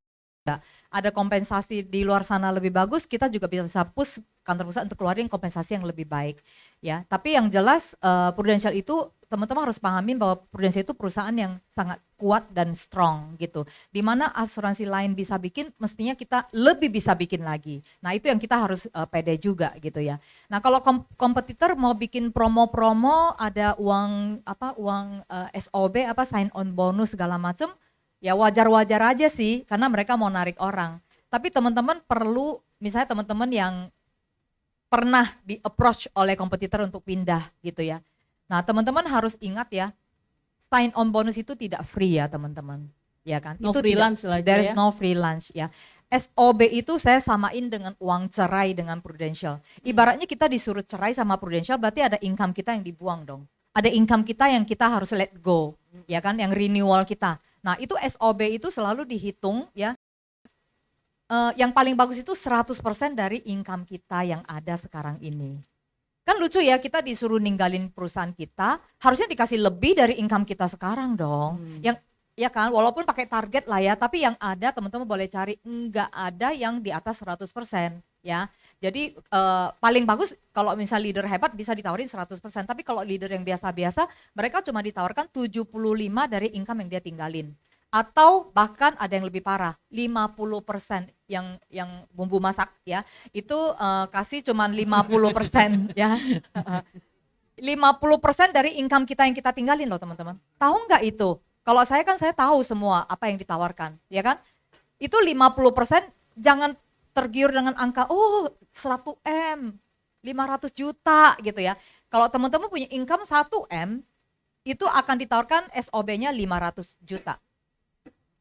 B: ada kompensasi di luar sana lebih bagus, kita juga bisa push kantor pusat untuk keluarin kompensasi yang lebih baik ya. Tapi yang jelas Prudential itu teman-teman harus pahamin bahwa Prudential itu perusahaan yang sangat kuat dan strong gitu. Dimana asuransi lain bisa bikin, mestinya kita lebih bisa bikin lagi. Nah itu yang kita harus pede juga gitu ya. Nah kalau kompetitor mau bikin promo-promo, ada uang SOB sign on bonus segala macam, ya wajar-wajar aja sih karena mereka mau narik orang. Tapi teman-teman perlu, misalnya teman-teman yang pernah di approach oleh kompetitor untuk pindah gitu ya. Nah teman-teman harus ingat ya, sign on bonus itu tidak free ya teman-teman. Ya kan?
C: No
B: itu
C: free lunch lah
B: there is
C: ya.
B: no free lunch ya. SOB itu saya samain dengan uang cerai dengan Prudential. Ibaratnya kita disuruh cerai sama Prudential, berarti ada income kita yang dibuang dong. Ada income kita yang kita harus let go, ya kan? Yang renewal kita. Nah itu SOB itu selalu dihitung ya. Yang paling bagus itu 100% dari income kita yang ada sekarang ini. Kan lucu ya, kita disuruh ninggalin perusahaan kita, harusnya dikasih lebih dari income kita sekarang dong. Yang ya kan, walaupun pakai target lah ya, tapi yang ada teman-teman boleh cari, enggak ada yang di atas 100% ya. Jadi paling bagus kalau misal leader hebat bisa ditawarin 100%, tapi kalau leader yang biasa-biasa, mereka cuma ditawarkan 75 dari income yang dia tinggalin. Atau bahkan ada yang lebih parah, 50% yang bumbu masak ya, itu kasih cuman 50% ya. 50% dari income kita yang kita tinggalin loh teman-teman. Tahu nggak itu? Kalau saya kan saya tahu semua apa yang ditawarkan, ya kan? Itu 50% jangan tergiur dengan angka 100 M, 500 juta gitu ya. Kalau teman-teman punya income 1 M, itu akan ditawarkan SOB-nya 500 juta.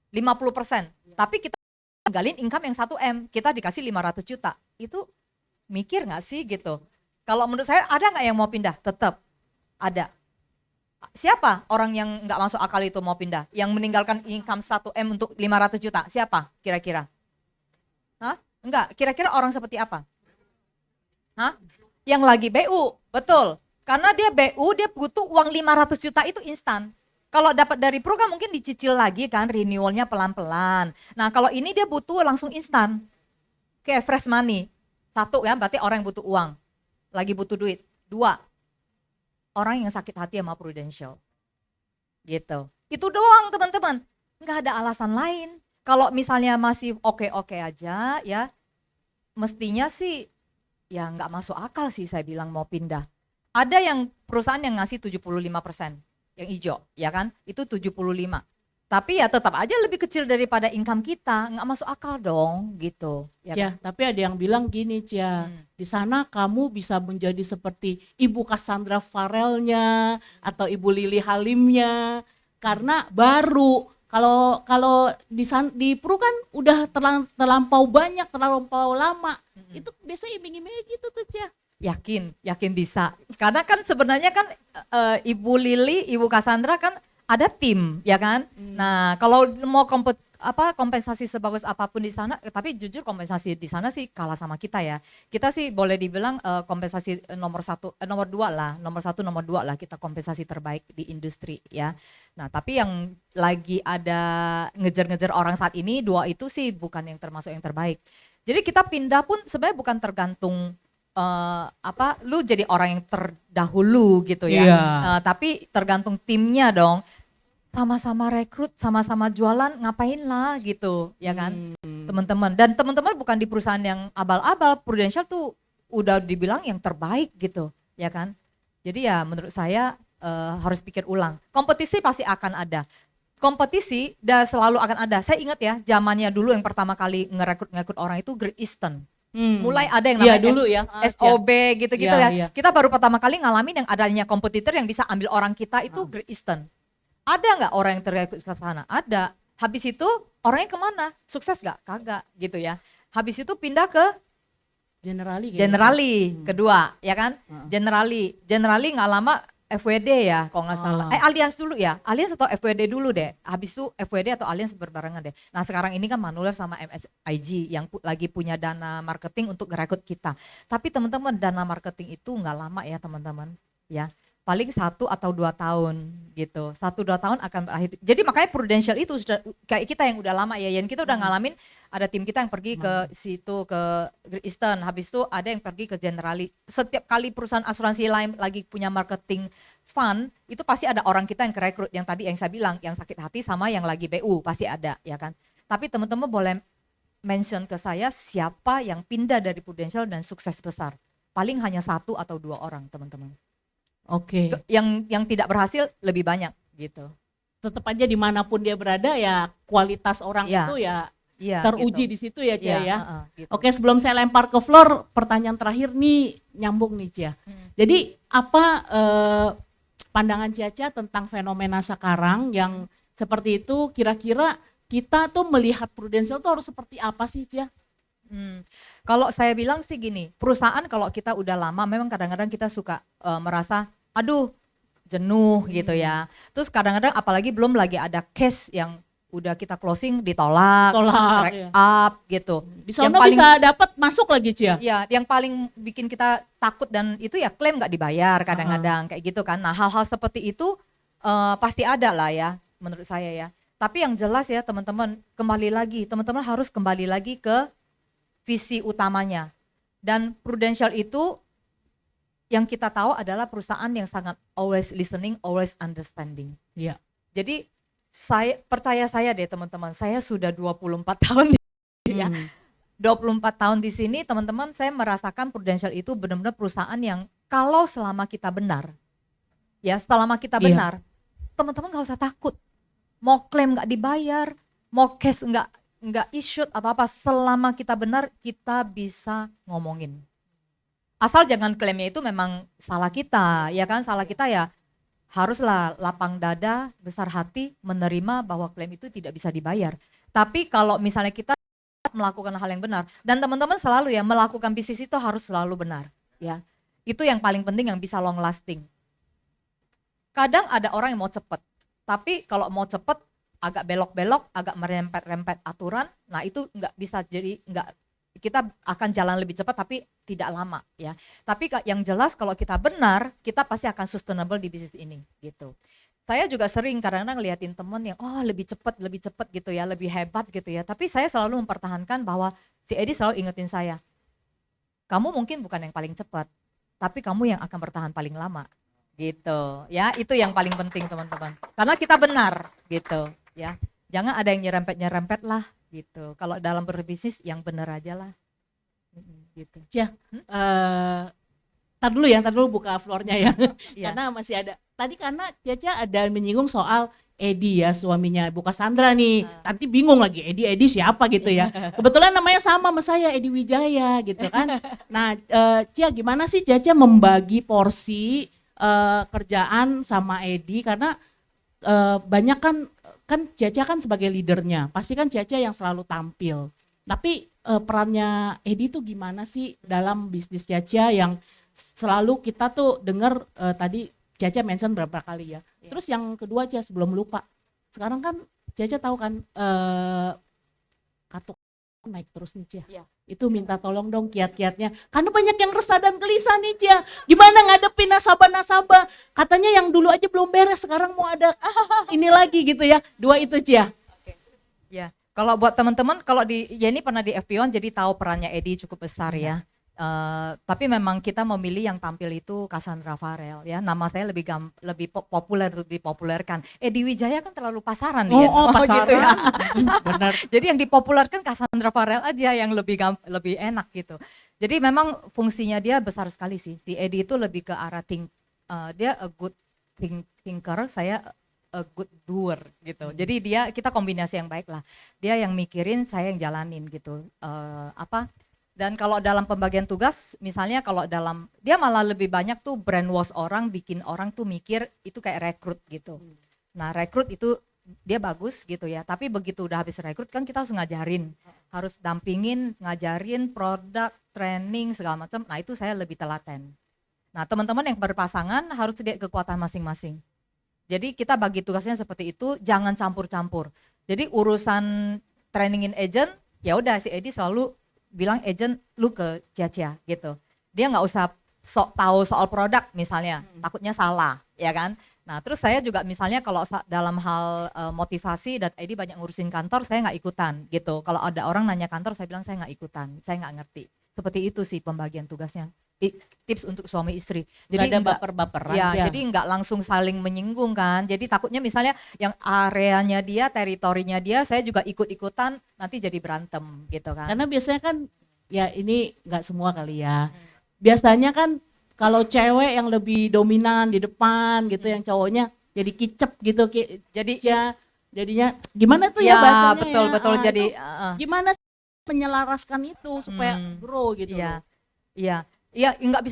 B: 50%. Tapi kita tinggalin income yang 1 M, kita dikasih 500 juta. Itu mikir nggak sih gitu? Kalau menurut saya ada nggak yang mau pindah? Tetap ada. Siapa orang yang nggak masuk akal itu mau pindah? Yang meninggalkan income 1 M untuk 500 juta? Siapa kira-kira? Hah? Enggak, kira-kira orang seperti apa? Hah? Yang lagi BU, betul. Karena dia BU, dia butuh uang 500 juta itu instan. Kalau dapat dari Pro kan mungkin dicicil lagi kan, renewalnya pelan-pelan. Nah kalau ini dia butuh langsung instan. Kayak fresh money. 1 kan berarti orang yang butuh uang. Lagi butuh duit. 2, orang yang sakit hati sama Prudential. Gitu. Itu doang teman-teman. Nggak ada alasan lain. Kalau misalnya masih oke-oke aja ya, mestinya sih ya nggak masuk akal sih saya bilang mau pindah. Ada yang perusahaan yang ngasih 75%. Yang hijau, ya kan? Itu 75. Tapi ya tetap aja lebih kecil daripada income kita, nggak masuk akal dong, gitu. Ya
C: Cia,
B: kan?
C: tapi ada yang bilang gini, Cia, di sana kamu bisa menjadi seperti Ibu Cassandra Farrell-nya atau Ibu Lily Halimnya, karena baru. Kalau di Pru kan udah terlampau banyak, terlampau lama. Itu biasanya iming-imingnya gitu tuh, Cia.
B: Yakin bisa. Karena kan sebenarnya kan Ibu Lili, Ibu Cassandra kan ada tim, ya kan? Nah, kalau mau kompensasi sebagus apapun di sana, tapi jujur kompensasi di sana sih kalah sama kita ya. Kita sih boleh dibilang kompensasi nomor 1, nomor 2 lah, nomor 1, nomor 2 lah kita kompensasi terbaik di industri ya. Nah, tapi yang lagi ada ngejar-ngejar orang saat ini, 2 itu sih bukan yang termasuk yang terbaik. Jadi kita pindah pun sebenarnya bukan tergantung lu jadi orang yang terdahulu gitu ya.
C: Iya.
B: Tapi tergantung timnya dong. Sama-sama rekrut, sama-sama jualan, ngapain lah gitu, ya kan, teman-teman. Dan teman-teman bukan di perusahaan yang abal-abal, Prudential tuh udah dibilang yang terbaik gitu, ya kan. Jadi ya menurut saya harus pikir ulang. Kompetisi pasti akan ada. Kompetisi selalu akan ada. Saya ingat ya, zamannya dulu yang pertama kali ngerekrut orang itu Great Eastern. Mulai ada yang namanya
C: dulu ya.
B: SOB gitu-gitu
C: Ya,
B: ya.
C: iya.
B: Kita baru pertama kali ngalamin yang adanya kompetitor yang bisa ambil orang kita itu Great Eastern. Ada nggak orang yang terrekrut ke sana? Ada. Habis itu orangnya kemana? Sukses nggak? Kagak gitu ya. Habis itu pindah ke Generali kedua, ya kan? Generali nggak lama FWD ya, kalau nggak salah. Allianz dulu ya, Allianz atau FWD dulu deh. Habis itu FWD atau Allianz berbarengan deh. Nah sekarang ini kan Manulife sama MSIG yang lagi punya dana marketing untuk ngerekrut kita. Tapi teman-teman dana marketing itu nggak lama ya teman-teman, ya. paling 1 atau 2 tahun gitu. 1-2 tahun akan berakhir. Jadi makanya Prudential itu sudah kayak kita yang udah lama ya, Yan, kita udah ngalamin ada tim kita yang pergi ke situ ke Great Eastern, habis itu ada yang pergi ke Generali. Setiap kali perusahaan asuransi lain lagi punya marketing fund, itu pasti ada orang kita yang rekrut yang tadi yang saya bilang, yang sakit hati sama yang lagi BU pasti ada ya kan. Tapi teman-teman boleh mention ke saya siapa yang pindah dari Prudential dan sukses besar. Paling hanya 1 atau 2 orang teman-teman.
C: Oke.
B: Yang tidak berhasil lebih banyak gitu.
C: Tetap aja dimanapun dia berada ya kualitas orang
B: Ya.
C: itu ya
B: Iya,
C: teruji
B: gitu.
C: di situ ya Cia ya.
B: Gitu.
C: Oke, sebelum saya lempar ke floor, pertanyaan terakhir nih nyambung nih Cia. Jadi apa pandangan Cia tentang fenomena sekarang yang seperti itu, kira-kira kita tuh melihat Prudential tuh harus seperti apa sih Cia?
B: Kalau saya bilang sih gini, perusahaan kalau kita udah lama memang kadang-kadang kita suka merasa aduh jenuh gitu ya. Terus kadang-kadang apalagi belum lagi ada case yang udah kita closing ditolak, track
C: Iya.
B: up gitu.
C: Di sana bisa dapat masuk lagi Cia.
B: Ya, yang paling bikin kita takut dan itu ya klaim nggak dibayar kadang-kadang kayak gitu kan. Nah, hal-hal seperti itu pasti ada lah ya menurut saya ya. Tapi yang jelas ya teman-teman, teman-teman harus kembali lagi ke visi utamanya. Dan Prudential itu yang kita tahu adalah perusahaan yang sangat always listening, always understanding.
C: Iya.
B: Jadi percaya saya deh teman-teman, saya sudah 24 tahun ya. 24 tahun di sini teman-teman, saya merasakan Prudential itu benar-benar perusahaan yang kalau selama kita benar, ya selama kita benar, teman-teman gak usah takut. Mau klaim gak dibayar, mau case nggak issued atau apa, selama kita benar kita bisa ngomongin. Asal jangan klaimnya itu memang salah kita, ya kan, salah kita ya haruslah lapang dada, besar hati menerima bahwa klaim itu tidak bisa dibayar. Tapi kalau misalnya kita melakukan hal yang benar, dan teman-teman selalu ya melakukan bisnis itu harus selalu benar, ya. Itu yang paling penting yang bisa long lasting. Kadang ada orang yang mau cepet, tapi kalau mau cepet agak belok-belok, agak merempet-rempet aturan, nah itu nggak bisa, jadi kita akan jalan lebih cepat tapi tidak lama ya. Tapi yang jelas kalau kita benar, kita pasti akan sustainable di bisnis ini gitu. Saya juga sering kadang-kadang ngeliatin temen yang lebih cepat gitu ya, lebih hebat gitu ya. Tapi saya selalu mempertahankan bahwa si Edi selalu ingetin saya, kamu mungkin bukan yang paling cepat, tapi kamu yang akan bertahan paling lama gitu ya. Itu yang paling penting teman-teman, karena kita benar gitu ya. Jangan ada yang nyerempet lah gitu. Kalau dalam berbisnis yang benar aja lah gitu.
C: Cia, tar dulu buka floornya ya.
B: Ya.
C: Karena masih ada tadi, karena Cia ada menyinggung soal Edi ya, suaminya Bu Cassandra nih. Nanti bingung lagi Edi siapa gitu ya. Kebetulan namanya sama saya, Edi Wijaya gitu kan. Nah, Cia gimana sih Cia membagi porsi kerjaan sama Edi, karena banyak kan Cia kan sebagai leadernya, pasti kan Cia yang selalu tampil. Tapi perannya Edi tuh gimana sih dalam bisnis Cia yang selalu kita tuh dengar tadi Cia mention berapa kali ya. Terus yang kedua Cia, sebelum lupa, sekarang kan Cia tahu kan kartu naik terus nih Cia.
B: Iya.
C: Itu minta tolong dong kiat-kiatnya. Karena banyak yang resah dan gelisah nih Cia. Gimana ngadepin nasabah-nasabah? Katanya yang dulu aja belum beres, sekarang mau ada ini lagi gitu ya. Dua itu Cia.
B: Ya, kalau buat teman-teman, kalau ini pernah di FP1 jadi tahu perannya Edi cukup besar ya. Tapi memang kita memilih yang tampil itu Cassandra Farel ya. Nama saya lebih populer untuk dipopulerkan. Edi Wijaya kan terlalu pasaran ya.
C: Pasaran.
B: Gitu ya.
C: Benar.
B: Jadi yang dipopulerkan Cassandra Farel aja yang lebih enak gitu. Jadi memang fungsinya dia besar sekali sih. Si Edi itu lebih ke arah dia a good thinker, saya a good doer gitu. Jadi kita kombinasi yang baik lah. Dia yang mikirin, saya yang jalanin gitu. Dan kalau dalam pembagian tugas, misalnya kalau dia malah lebih banyak tuh brainwash orang, bikin orang tuh mikir itu kayak rekrut gitu. Nah rekrut itu dia bagus gitu ya, tapi begitu udah habis rekrut kan kita harus ngajarin, harus dampingin, ngajarin produk, training segala macam. Nah itu saya lebih telaten. Nah teman-teman yang berpasangan harus lihat kekuatan masing-masing. Jadi kita bagi tugasnya seperti itu, jangan campur-campur. Jadi urusan trainingin agent, ya udah si Edi selalu bilang agent lu ke Cia gitu. Dia nggak usah sok tahu soal produk misalnya, takutnya salah, ya kan? Nah, terus saya juga misalnya kalau dalam hal motivasi dan Edi banyak ngurusin kantor, saya nggak ikutan gitu. Kalau ada orang nanya kantor, saya bilang saya nggak ikutan, saya nggak ngerti. Seperti itu sih pembagian tugasnya. Tips untuk suami istri.
C: Jadi ada
B: nggak-
C: baper-baperan.
B: Ya,
C: Jang.
B: jadi nggak langsung saling menyinggung kan. Jadi takutnya misalnya yang areanya dia, teritorinya dia, saya juga ikut-ikutan, nanti jadi berantem gitu kan.
C: Karena biasanya kan ya ini nggak semua kali ya. Biasanya kan kalau cewek yang lebih dominan di depan gitu, yang cowoknya jadi kicep gitu,
B: Jadi
C: ya jadinya gimana tuh ya
B: ya
C: bahasanya
B: betul-betul
C: ya.
B: jadi
C: Itu gimana sih menyelaraskan itu supaya grow gitu
B: Iya,
C: loh.
B: iya, iya, nggak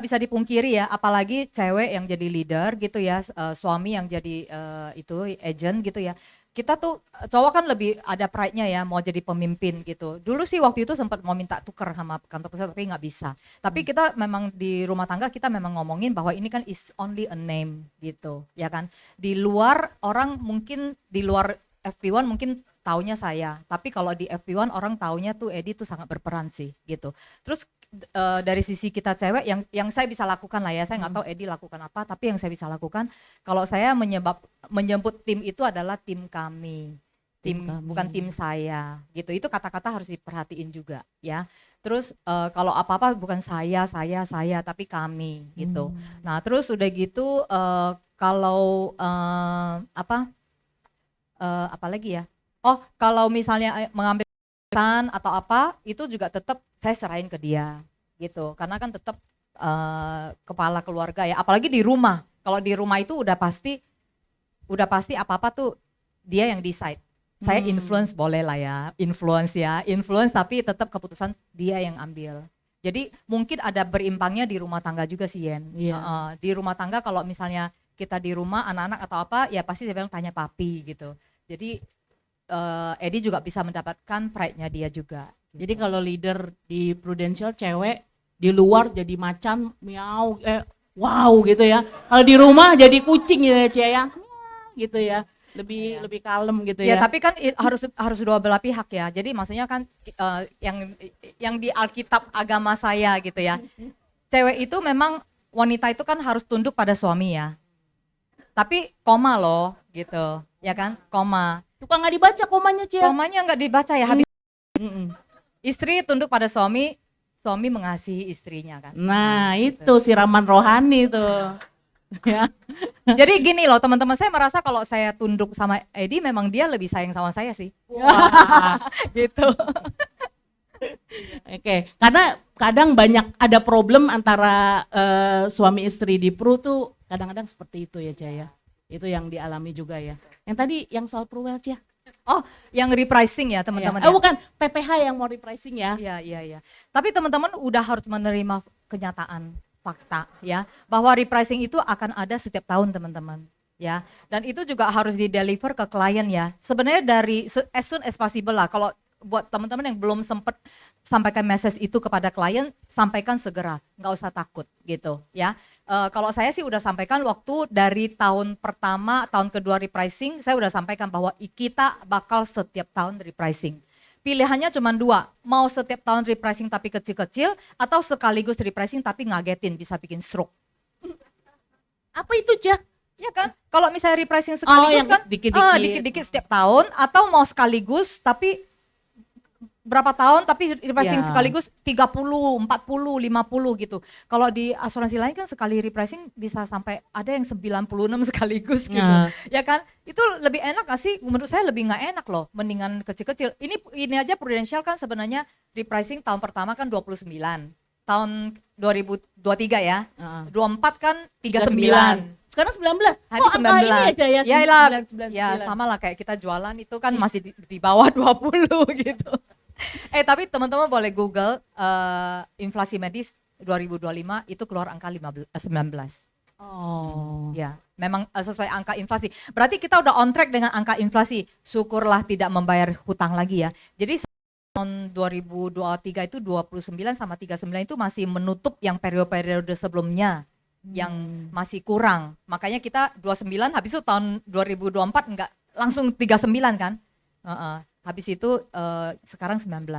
B: bisa dipungkiri ya, apalagi cewek yang jadi leader gitu ya, suami yang jadi itu agent gitu ya. Kita tuh cowok kan lebih ada pride-nya ya, mau jadi pemimpin gitu. Dulu sih waktu itu sempat mau minta tuker sama kantor pusat tapi nggak bisa. Tapi kita memang di rumah tangga kita memang ngomongin bahwa ini kan is only a name gitu, ya kan. Di luar orang mungkin di luar FP1 mungkin taunya saya, tapi kalau di FP1 orang taunya tuh Edi tuh sangat berperan sih gitu. Terus dari sisi kita cewek yang saya bisa lakukan lah ya, saya nggak tahu Edi lakukan apa, tapi yang saya bisa lakukan kalau saya menyebut tim itu adalah tim kami,
C: Tim kami.
B: bukan tim saya gitu. Itu kata-kata harus diperhatiin juga ya. Terus kalau apa-apa bukan saya tapi kami gitu. Nah terus udah gitu kalau apa lagi ya? Oh, kalau misalnya mengambil keputusan atau apa, itu juga tetap saya serahin ke dia gitu. Karena kan tetap kepala keluarga ya, apalagi di rumah. Kalau di rumah itu udah pasti apa-apa tuh dia yang decide. Saya influence boleh lah ya, influence tapi tetap keputusan dia yang ambil. Jadi mungkin ada berimbangnya di rumah tangga juga sih Yen.
C: Iya.
B: Di rumah tangga kalau misalnya kita di rumah anak-anak atau apa ya pasti saya bilang tanya papi gitu. Jadi Edi juga bisa mendapatkan pride-nya dia juga.
C: Jadi kalau leader di Prudential cewek, di luar jadi macan, miau, wow gitu ya. Kalau di rumah jadi kucing ya Cia ya, gitu ya. Lebih kalem gitu
B: Ya
C: ya.
B: tapi kan harus dua belah pihak ya. Jadi maksudnya kan yang di Alkitab agama saya gitu ya. Cewek itu memang wanita itu kan harus tunduk pada suami ya. Tapi koma loh gitu, ya kan? Koma.
C: Suka nggak dibaca komanya Cia.
B: Komanya nggak dibaca ya. Habis
C: Mm-mm.
B: istri tunduk pada suami, suami mengasihi istrinya kan.
C: Nah itu siraman rohani tuh. Ya.
B: Jadi gini loh teman-teman, saya merasa kalau saya tunduk sama Edi memang dia lebih sayang sama saya sih. Gitu.
C: Oke, karena kadang banyak ada problem antara suami istri di Pru tuh kadang-kadang seperti itu ya Jaya. Itu yang dialami juga ya. Yang tadi yang soal Pruwell Cia.
B: Oh, yang repricing ya teman-teman
C: Ya.
B: ya.
C: Bukan PPH yang mau repricing ya.
B: Iya. Tapi teman-teman udah harus menerima kenyataan, fakta ya, bahwa repricing itu akan ada setiap tahun teman-teman. Ya, dan itu juga harus di-deliver ke klien ya. Sebenarnya dari as soon as possible lah. Kalau buat teman-teman yang belum sempat sampaikan message itu kepada klien, sampaikan segera, nggak usah takut gitu ya. Kalau saya sih udah sampaikan waktu dari tahun pertama, tahun kedua repricing, saya udah sampaikan bahwa kita bakal setiap tahun repricing. Pilihannya cuma dua, mau setiap tahun repricing tapi kecil-kecil, atau sekaligus repricing tapi ngagetin, bisa bikin stroke.
C: Apa itu Cia?
B: Ya kan, kalau misalnya repricing sekaligus
C: yang
B: kan
C: dikit-dikit.
B: dikit-dikit setiap tahun, atau mau sekaligus tapi berapa tahun tapi repricing
C: Ya.
B: sekaligus 30, 40, 50 gitu. Kalau di asuransi lain kan sekali repricing bisa sampai ada yang 96 sekaligus gitu.
C: Nah.
B: Ya kan? Itu lebih enak gak sih? Menurut saya lebih nggak enak loh, mendingan kecil-kecil. Ini aja Prudential kan sebenarnya repricing tahun pertama kan 29. Tahun 2023 ya. 24 kan 39.
C: Sekarang 19.
B: Habis
C: Angka ini
B: 19.
C: ya Jaya?
B: Ya lah,
C: 999.
B: ya sama lah kayak kita jualan itu kan masih di bawah 20 gitu. Tapi teman-teman boleh Google inflasi medis 2025 itu keluar angka 19.
C: Oh.
B: Ya, memang sesuai angka inflasi. Berarti kita udah on track dengan angka inflasi. Syukurlah tidak membayar hutang lagi ya. Jadi tahun 2023 itu 29 sama 39 itu masih menutup yang periode-periode sebelumnya yang masih kurang. Makanya kita 29 habis itu tahun 2024 enggak langsung 39 kan. Habis itu sekarang 19.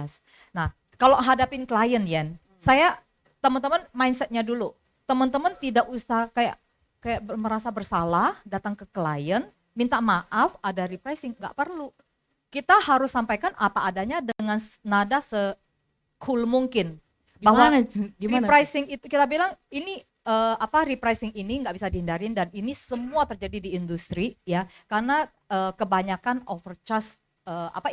B: Nah, kalau hadapin klien Yen, saya teman-teman mindsetnya dulu. Teman-teman tidak usah kayak merasa bersalah datang ke klien, minta maaf, ada repricing, nggak perlu. Kita harus sampaikan apa adanya dengan nada se-cool mungkin. Bahwa
C: Gimana?
B: repricing itu kita bilang ini repricing ini nggak bisa dihindarin dan ini semua terjadi di industri ya, karena kebanyakan overcharge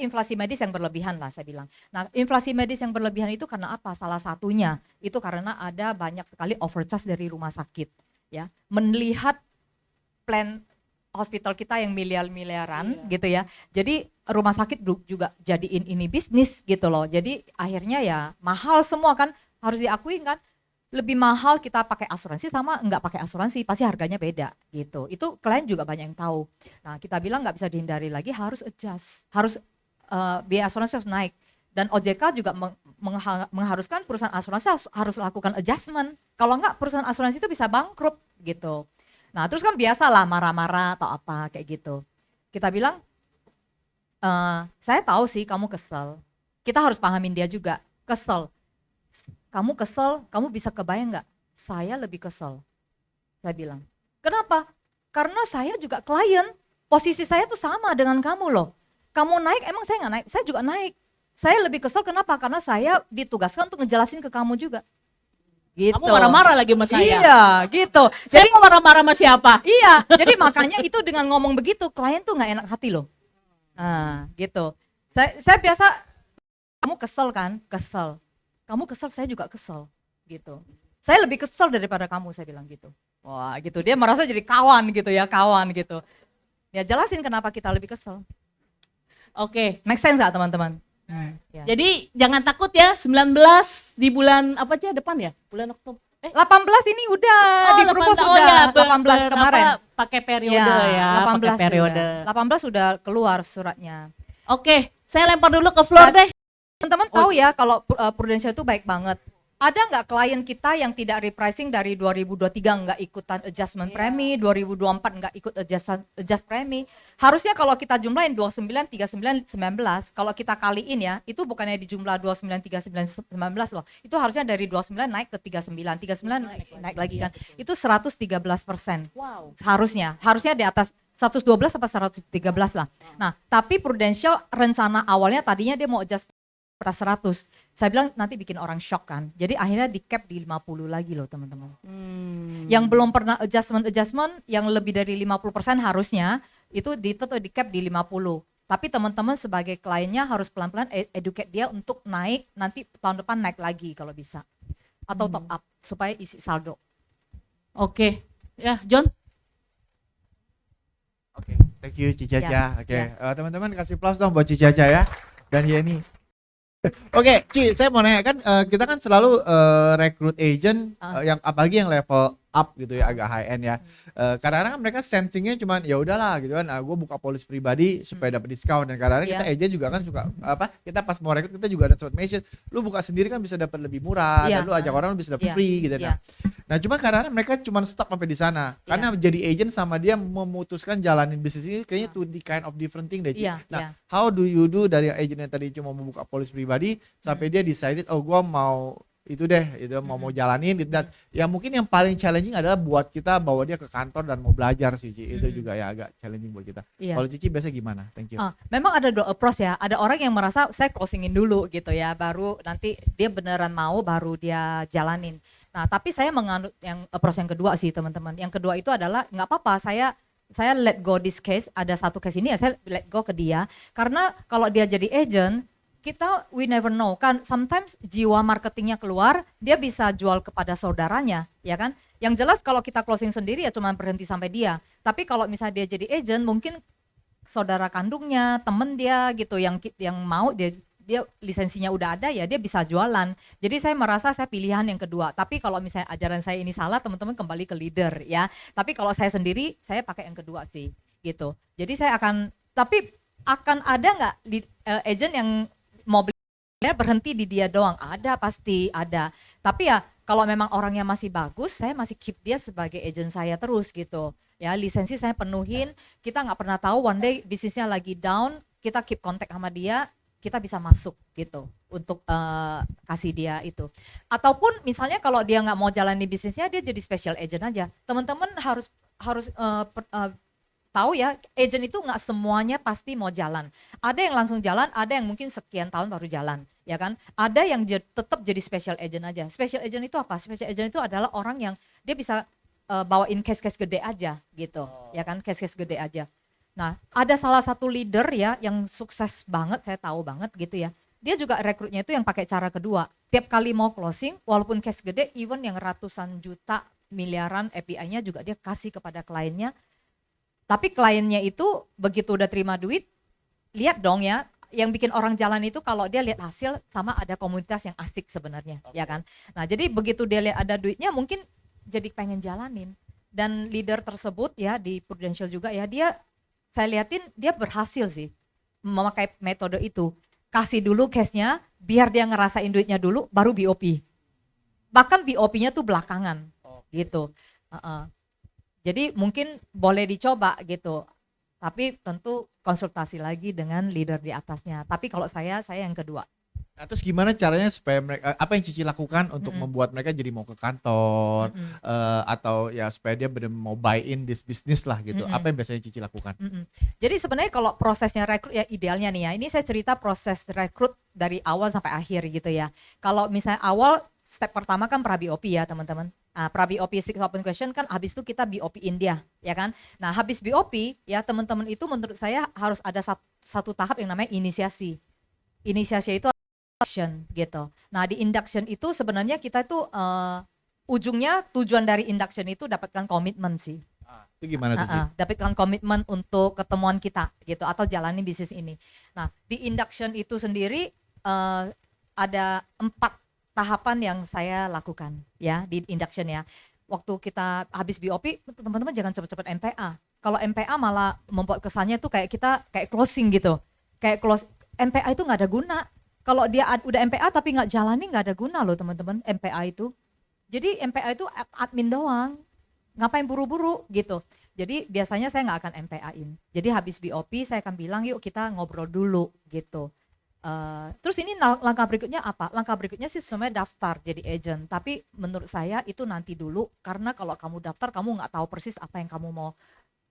B: inflasi medis yang berlebihan lah saya bilang. Nah, inflasi medis yang berlebihan itu karena apa? Salah satunya itu karena ada banyak sekali overcharge dari rumah sakit ya. Melihat plan hospital kita yang miliaran gitu ya. Jadi rumah sakit juga jadiin ini bisnis gitu loh. Jadi akhirnya ya mahal semua kan, harus diakui kan. Lebih mahal kita pakai asuransi sama nggak pakai asuransi, pasti harganya beda gitu. Itu klien juga banyak yang tahu. Nah, kita bilang nggak bisa dihindari lagi, harus adjust, harus biaya asuransi harus naik. Dan OJK juga mengharuskan perusahaan asuransi harus lakukan adjustment. Kalau nggak perusahaan asuransi itu bisa bangkrut gitu. Nah, terus kan biasalah marah-marah atau apa kayak gitu. Kita bilang, saya tahu sih kamu kesel. Kita harus pahamin dia juga, kesel. Kamu kesel, kamu bisa kebayang nggak? Saya lebih kesel. Saya bilang, kenapa? Karena saya juga klien, posisi saya tuh sama dengan kamu loh. Kamu naik, emang saya nggak naik? Saya juga naik. Saya lebih kesel kenapa? Karena saya ditugaskan untuk ngejelasin ke kamu juga. Gitu.
C: Kamu marah-marah lagi sama saya.
B: Iya, gitu.
C: Saya mau marah-marah sama siapa?
B: Iya, jadi makanya itu dengan ngomong begitu, klien tuh nggak enak hati loh. Nah, gitu. Saya biasa, kamu kesel kan? Kesel. Kamu kesel, saya juga kesel, gitu. Saya lebih kesel daripada kamu, saya bilang gitu. Wah, gitu. Dia merasa jadi kawan gitu ya, kawan gitu. Ya jelasin kenapa kita lebih kesel.
C: Oke.
B: Make sense nggak teman-teman? Ya.
C: Jadi jangan takut ya, 19 di bulan apa aja depan ya? Bulan Oktober.
B: 18 ini udah di-propose udah, 18 kemarin.
C: Pakai periode ya,
B: 18
C: pakai periode.
B: 18 sudah keluar suratnya.
C: Oke, saya lempar dulu ke Flor deh.
B: Teman-teman tahu ya kalau Prudential itu baik banget. Ada nggak klien kita yang tidak repricing dari 2023 nggak ikutan adjustment premi, 2024 nggak ikut adjust premi. Harusnya kalau kita jumlahin 29, 39, 19, kalau kita kaliin ya, itu bukannya di jumlah 29, 39, 19 loh. Itu harusnya dari 29 naik ke 39, 39 naik lagi kan. Itu 113%.
C: Wow.
B: Harusnya di atas 112 sampai 113 lah. Nah, tapi Prudential rencana awalnya tadinya dia mau adjust atas 100. Saya bilang nanti bikin orang shock kan. Jadi akhirnya di cap di 50 lagi loh teman-teman. Yang belum pernah adjustment yang lebih dari 50% harusnya itu tetap di cap di 50. Tapi teman-teman sebagai kliennya harus pelan-pelan educate dia untuk naik, nanti tahun depan naik lagi kalau bisa. Atau top up supaya isi saldo.
C: Oke. Ya, John.
D: Oke, thank you Cica.
B: Ya,
D: Oke, teman-teman kasih plus dong buat Cica ya dan Yeni. Oke, Ci, saya mau nanya kan kita kan selalu rekrut agent yang apalagi yang level up gitu ya, agak high end ya. Kadang-kadang mereka sensingnya cuman ya udahlah gitu kan, gue buka polis pribadi supaya dapat diskon, dan kadang-kadang kita agent juga kan suka kita pas mau rekrut kita juga ada sobat mention, lu buka sendiri kan bisa dapat lebih murah dan lu ajak orang lu bisa dapat free gitu. Nah cuman kadang-kadang mereka cuman stop sampai di sana karena jadi agent sama dia memutuskan jalanin bisnis ini kayaknya two kind of different thing deh. Nah, how do you do dari agent yang tadi cuma membuka polis pribadi sampai dia decided gue mau itu deh, itu mau jalanin gitu. Dan ya mungkin yang paling challenging adalah buat kita bawa dia ke kantor dan mau belajar sih, Ci. Itu juga ya agak challenging buat kita. Kalau Cici biasa gimana? Thank you.
B: Memang ada dua approach ya. Ada orang yang merasa saya closingin dulu gitu ya, baru nanti dia beneran mau baru dia jalanin. Nah, tapi saya menganut yang approach yang kedua sih teman-teman. Yang kedua itu adalah nggak apa-apa, saya let go this case, ada satu case ini ya saya let go ke dia. Karena kalau dia jadi agent, we never know kan, sometimes jiwa marketingnya keluar, dia bisa jual kepada saudaranya, ya kan. Yang jelas kalau kita closing sendiri ya cuma berhenti sampai dia. Tapi kalau misalnya dia jadi agent, mungkin saudara kandungnya, temen dia gitu yang mau dia lisensinya udah ada ya dia bisa jualan. Jadi saya merasa saya pilihan yang kedua. Tapi kalau misalnya ajaran saya ini salah, teman-teman kembali ke leader ya. Tapi kalau saya sendiri, saya pakai yang kedua sih gitu. Jadi saya akan ada nggak agent yang mau beli berhenti di dia doang? Ada, pasti ada. Tapi ya kalau memang orangnya masih bagus, saya masih keep dia sebagai agent saya terus gitu. Ya lisensi saya penuhin. Kita nggak pernah tahu one day bisnisnya lagi down, kita keep kontak sama dia. kita bisa masuk gitu untuk kasih dia itu. Ataupun misalnya kalau dia nggak mau jalani bisnisnya, dia jadi special agent aja. Teman-teman harus harus tahu ya, agent itu nggak semuanya pasti mau jalan. Ada yang langsung jalan, ada yang mungkin sekian tahun baru jalan, ya kan? Ada yang tetap jadi special agent aja. Special agent itu apa? Special agent itu adalah orang yang dia bisa bawain case-case gede aja gitu, ya kan? Case-case gede aja. Nah, ada salah satu leader ya yang sukses banget, saya tahu banget gitu ya. Dia juga rekrutnya itu yang pakai cara kedua. Tiap kali mau closing, walaupun case gede, even yang ratusan juta, miliaran API-nya juga dia kasih kepada kliennya. Tapi kliennya itu begitu udah terima duit, lihat dong ya, yang bikin orang jalan itu kalau dia lihat hasil sama ada komunitas yang asik sebenarnya, ya kan. Nah, jadi begitu dia lihat ada duitnya mungkin jadi pengen jalanin. Dan leader tersebut ya di Prudential juga ya, dia saya liatin dia berhasil sih memakai metode itu. Kasih dulu case-nya, biar dia ngerasain duitnya dulu, baru BOP. Bahkan BOP-nya tuh belakangan, gitu. Jadi mungkin boleh dicoba gitu. Tapi tentu konsultasi lagi dengan leader di atasnya. Tapi kalau saya yang kedua.
D: Nah, terus gimana caranya supaya mereka, apa yang Cici lakukan untuk membuat mereka jadi mau ke kantor atau ya supaya dia benar mau buy in this business lah gitu. Apa yang biasanya Cici lakukan?
B: Jadi sebenarnya kalau prosesnya rekrut ya idealnya nih ya, ini saya cerita proses rekrut dari awal sampai akhir gitu ya. Kalau misalnya awal, step pertama kan pra BOP ya teman-teman. Pra BOP 6 open question kan habis itu kita BOP India ya kan. Nah habis BOP ya teman-teman itu menurut saya harus ada satu tahap yang namanya inisiasi. Inisiasi itu induction gitu. Nah di induction itu sebenarnya kita itu ujungnya tujuan dari induction itu dapatkan komitmen sih.
D: Itu gimana tuh?
B: Dapatkan komitmen untuk ketemuan kita gitu atau jalani bisnis ini. Nah di induction itu sendiri ada 4 tahapan yang saya lakukan ya di induction ya. Waktu kita habis BOP, teman-teman jangan cepet-cepet MPA. Kalau MPA malah membuat kesannya tuh kayak kita kayak closing gitu. Kayak close MPA itu nggak ada guna. Kalau dia udah MPA tapi nggak jalani, nggak ada guna loh teman-teman MPA itu. Jadi MPA itu admin doang. Ngapain buru-buru gitu. Jadi biasanya saya nggak akan MPA-in. Jadi habis BOP saya akan bilang yuk kita ngobrol dulu gitu. Terus ini langkah berikutnya apa? Langkah berikutnya sih semuanya daftar jadi agent. Tapi menurut saya itu nanti dulu, karena kalau kamu daftar kamu nggak tahu persis apa yang kamu mau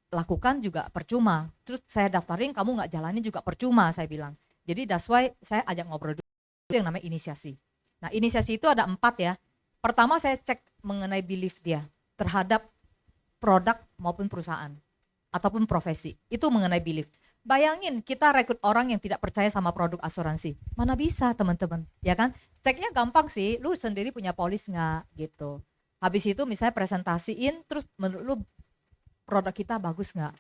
B: lakukan juga percuma. Terus saya daftarin kamu nggak jalanin juga percuma saya bilang. Jadi that's why saya ajak ngobrol dulu, itu yang namanya inisiasi. Nah inisiasi itu ada 4 ya. Pertama saya cek mengenai belief dia terhadap produk maupun perusahaan ataupun profesi. Itu mengenai belief. Bayangin kita rekrut orang yang tidak percaya sama produk asuransi. Mana bisa teman-teman, ya kan? Ceknya gampang sih, lu sendiri punya polis nggak gitu. Habis itu misalnya presentasiin, terus menurut lu produk kita bagus nggak?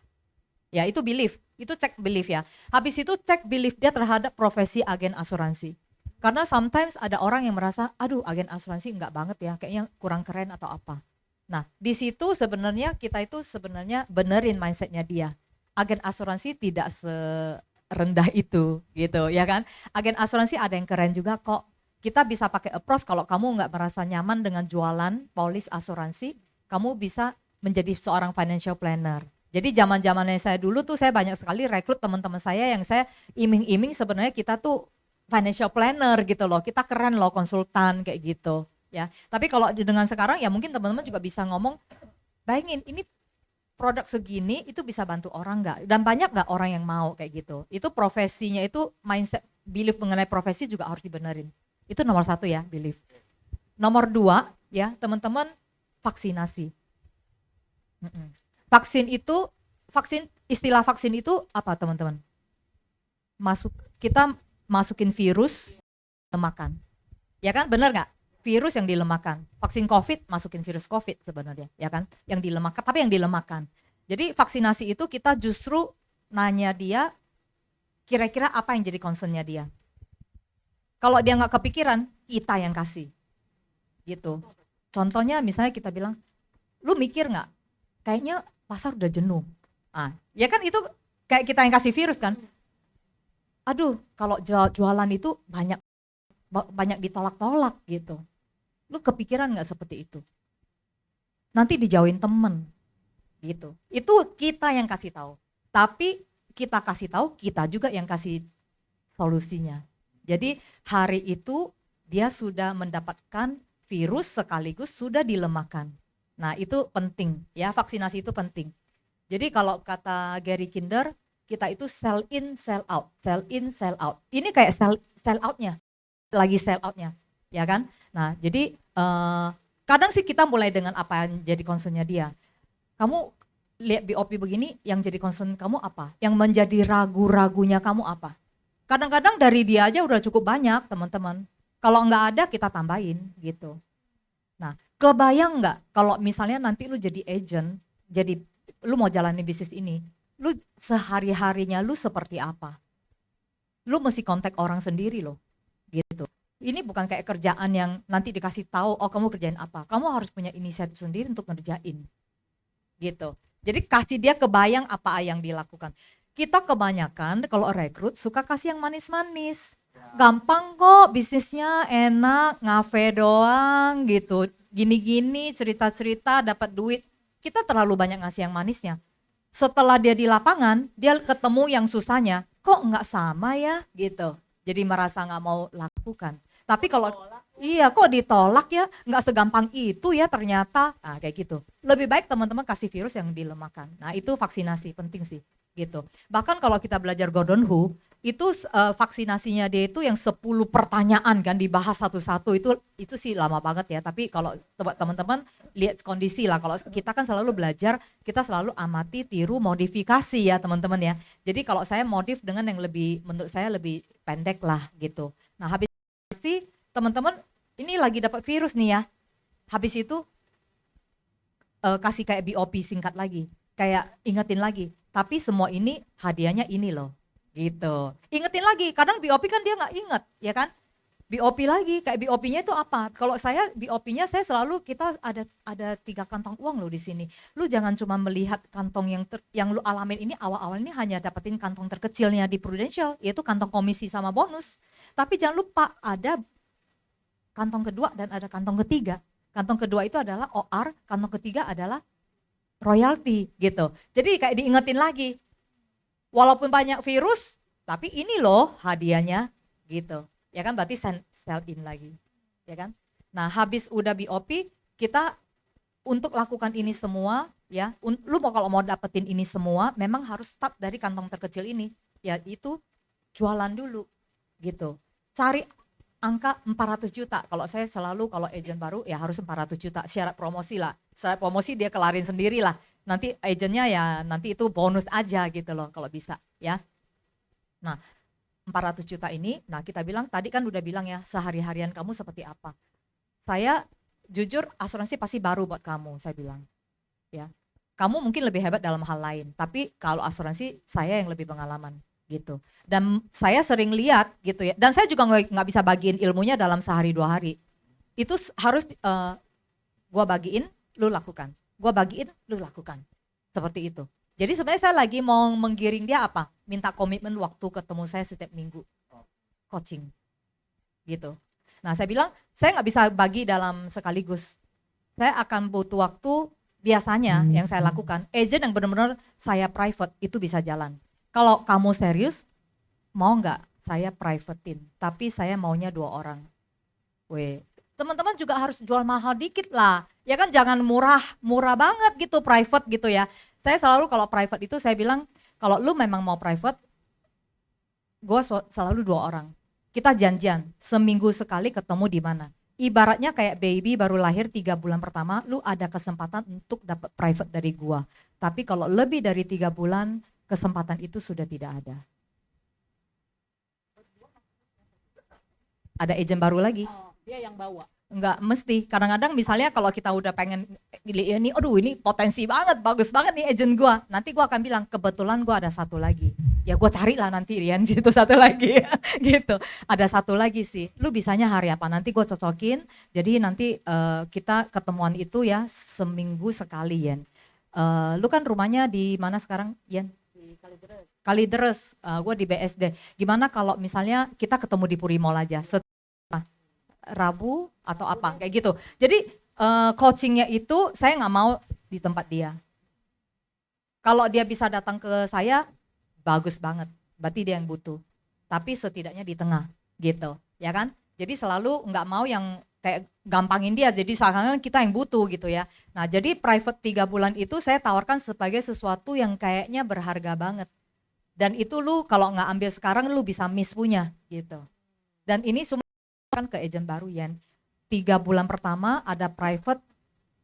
B: Ya itu belief, itu cek belief ya. Habis itu cek belief dia terhadap profesi agen asuransi. Karena sometimes ada orang yang merasa, aduh agen asuransi nggak banget ya, kayaknya kurang keren atau apa. Nah di situ sebenarnya kita itu sebenarnya benerin mindsetnya dia. Agen asuransi tidak serendah itu gitu ya kan. Agen asuransi ada yang keren juga kok. Kita bisa pakai approach kalau kamu nggak merasa nyaman dengan jualan polis asuransi, kamu bisa menjadi seorang financial planner. Jadi zaman-zamannya saya dulu tuh saya banyak sekali rekrut teman-teman saya yang saya iming-iming sebenarnya kita tuh financial planner gitu loh. Kita keren loh konsultan kayak gitu ya. Tapi kalau dengan sekarang ya mungkin teman-teman juga bisa ngomong, bayangin ini produk segini itu bisa bantu orang nggak? Dan banyak nggak orang yang mau kayak gitu? Itu profesinya itu mindset, belief mengenai profesi juga harus dibenerin. Itu nomor 1 ya, belief. Nomor 2 ya teman-teman, vaksinasi. Istilah vaksin itu apa teman-teman? Kita masukin virus lemahkan. Ya kan, benar nggak? Virus yang dilemahkan. Vaksin COVID masukin virus COVID sebenarnya, ya kan? Yang dilemahkan, tapi yang dilemahkan. Jadi vaksinasi itu kita justru nanya dia kira-kira apa yang jadi concernnya dia. Kalau dia nggak kepikiran, kita yang kasih. Gitu. Contohnya misalnya kita bilang, lu mikir nggak? Kayaknya pasar udah jenuh. Ya kan itu kayak kita yang kasih virus kan. Aduh, kalau jualan itu banyak ditolak-tolak gitu. Lu kepikiran nggak seperti itu? Nanti dijauhin temen gitu. Itu kita yang kasih tahu. Tapi kita kasih tahu, kita juga yang kasih solusinya. Jadi hari itu dia sudah mendapatkan virus sekaligus sudah dilemahkan. Nah itu penting ya, vaksinasi itu penting. Jadi kalau kata Gary Kinder, kita itu sell in, sell out, sell in, sell out. Ini kayak sell outnya, lagi sell outnya, ya kan? Nah jadi kadang sih kita mulai dengan apa yang jadi concernnya dia. Kamu lihat BOP begini, yang jadi concern kamu apa? Yang menjadi ragu-ragunya kamu apa? Kadang-kadang dari dia aja udah cukup banyak teman-teman. Kalau nggak ada kita tambahin gitu. Nah, kebayang nggak kalau misalnya nanti lu jadi agent, jadi lu mau jalani bisnis ini, lu sehari-harinya lu seperti apa? Lu mesti kontak orang sendiri loh, gitu. Ini bukan kayak kerjaan yang nanti dikasih tahu, oh kamu kerjain apa? Kamu harus punya inisiatif sendiri untuk ngerjain, gitu. Jadi kasih dia kebayang apa yang dilakukan. Kita kebanyakan kalau rekrut suka kasih yang manis-manis. Gampang kok bisnisnya, enak, ngafe doang gitu. Gini-gini cerita-cerita dapat duit. Kita terlalu banyak ngasih yang manisnya. Setelah dia di lapangan, dia ketemu yang susahnya. Kok nggak sama ya gitu. Jadi merasa nggak mau lakukan. Tapi kalau iya kok ditolak ya, nggak segampang itu ya ternyata. Nah kayak gitu. Lebih baik teman-teman kasih virus yang dilemahkan. Nah itu vaksinasi penting sih gitu. Bahkan kalau kita belajar Gordon Hu, itu vaksinasinya dia itu yang 10 pertanyaan kan dibahas satu-satu, itu sih lama banget ya. Tapi kalau teman-teman lihat kondisi lah, kalau kita kan selalu belajar, kita selalu amati, tiru, modifikasi ya teman-teman ya. Jadi kalau saya modif dengan yang lebih, menurut saya lebih pendek lah gitu. Nah habis sih teman-teman ini lagi dapat virus nih ya, habis itu kasih kayak BOP singkat lagi, kayak ingetin lagi, tapi semua ini hadiahnya ini loh gitu, ingetin lagi. Kadang BOP kan dia nggak inget ya kan, BOP lagi, kayak BOP-nya itu apa? Kalau saya BOP-nya saya selalu, kita ada 3 kantong uang loh di sini. Lu jangan cuma melihat kantong yang lu alamin ini awal-awal ini hanya dapetin kantong terkecilnya di Prudential, yaitu kantong komisi sama bonus. Tapi jangan lupa ada kantong kedua dan ada kantong ketiga. Kantong kedua itu adalah OR, kantong ketiga adalah royalty gitu. Jadi kayak diingetin lagi. Walaupun banyak virus, tapi ini loh hadiahnya gitu. Ya kan, berarti sell in lagi. Ya kan? Nah, habis udah BOP, kita untuk lakukan ini semua ya, lu kalau mau dapetin ini semua memang harus start dari kantong terkecil ini. Ya itu jualan dulu gitu. Cari angka 400 juta. Kalau saya selalu kalau agent baru ya harus 400 juta. Syarat promosi lah. Syarat promosi dia kelarin sendiri lah. Nanti agentnya ya nanti itu bonus aja gitu loh kalau bisa ya. Nah 400 juta ini, nah kita bilang tadi kan udah bilang ya sehari-harian kamu seperti apa. Saya jujur asuransi pasti baru buat kamu, saya bilang ya. Kamu mungkin lebih hebat dalam hal lain, tapi kalau asuransi saya yang lebih pengalaman gitu. Dan saya sering lihat gitu ya, dan saya juga nggak bisa bagiin ilmunya dalam sehari 2 hari. Itu harus gua bagiin, lu lakukan. Gua bagiin, lu lakukan. Seperti itu. Jadi sebenarnya saya lagi mau menggiring dia apa? Minta komitmen waktu ketemu saya setiap minggu. Coaching. Gitu. Nah saya bilang, saya nggak bisa bagi dalam sekaligus. Saya akan butuh waktu, biasanya yang saya lakukan, agent yang benar-benar saya private, itu bisa jalan. Kalau kamu serius, mau nggak saya privatein? Tapi saya maunya 2 orang. Weh. Teman-teman juga harus jual mahal dikit lah. Ya kan jangan murah banget gitu private gitu ya. Saya selalu kalau private itu saya bilang kalau lu memang mau private, gue selalu 2 orang. Kita janjian seminggu sekali ketemu di mana. Ibaratnya kayak baby baru lahir 3 bulan pertama, lu ada kesempatan untuk dapat private dari gua. Tapi kalau lebih dari 3 bulan, kesempatan itu sudah tidak ada. Ada agent baru lagi.
C: Oh, dia yang bawa.
B: Enggak mesti, kadang-kadang misalnya kalau kita udah pengen ini, aduh ini potensi banget, bagus banget nih agent gua, nanti gua akan bilang kebetulan gua ada 1 lagi, ya gua carilah nanti Rian situ 1 lagi gitu, ada 1 lagi sih, lu bisanya hari apa, nanti gua cocokin, jadi nanti kita ketemuan itu ya seminggu sekali Yan. Lu kan rumahnya di mana sekarang Yan? Di Kalideres, gua di BSD, gimana kalau misalnya kita ketemu di Puri Mall aja, Rabu atau apa kayak gitu. Jadi coachingnya itu saya nggak mau di tempat dia. Kalau dia bisa datang ke saya bagus banget, berarti dia yang butuh. tapi setidaknya di tengah gitu, ya kan? Jadi selalu nggak mau yang kayak gampangin dia, jadi seakan-akan kita yang butuh gitu ya. Nah jadi private 3 bulan itu saya tawarkan sebagai sesuatu yang kayaknya berharga banget. Dan itu lu kalau nggak ambil sekarang lu bisa miss punya gitu. Dan ini semua kan ke agent baru Yen. 3 bulan pertama ada private,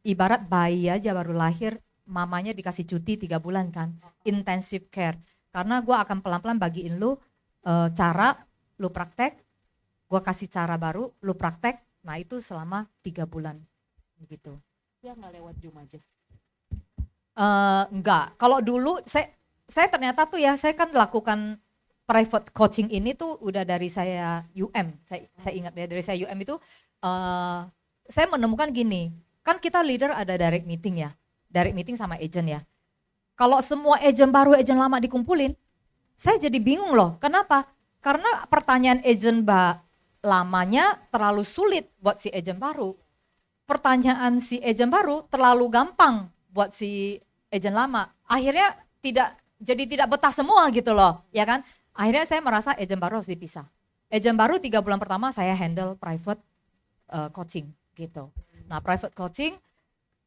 B: ibarat bayi aja baru lahir, mamanya dikasih cuti 3 bulan kan, intensive care. Karena gue akan pelan-pelan bagiin lu cara, lu praktek, gue kasih cara baru, lu praktek, nah itu selama 3 bulan begitu.
C: Ya nggak lewat Zoom aja.
B: Enggak, kalau dulu saya ternyata tuh ya, saya kan lakukan private coaching ini tuh udah dari saya UM, saya ingat ya dari saya UM itu saya menemukan gini, kan kita leader ada direct meeting ya, direct meeting sama agent ya. Kalau semua agent baru, agent lama dikumpulin, saya jadi bingung loh. Kenapa? Karena pertanyaan agent lamanya terlalu sulit buat si agent baru. Pertanyaan si agent baru terlalu gampang buat si agent lama. Akhirnya tidak betah semua gitu loh, ya kan? Akhirnya saya merasa agent baru harus dipisah. Agent baru 3 bulan pertama saya handle private coaching gitu. Nah private coaching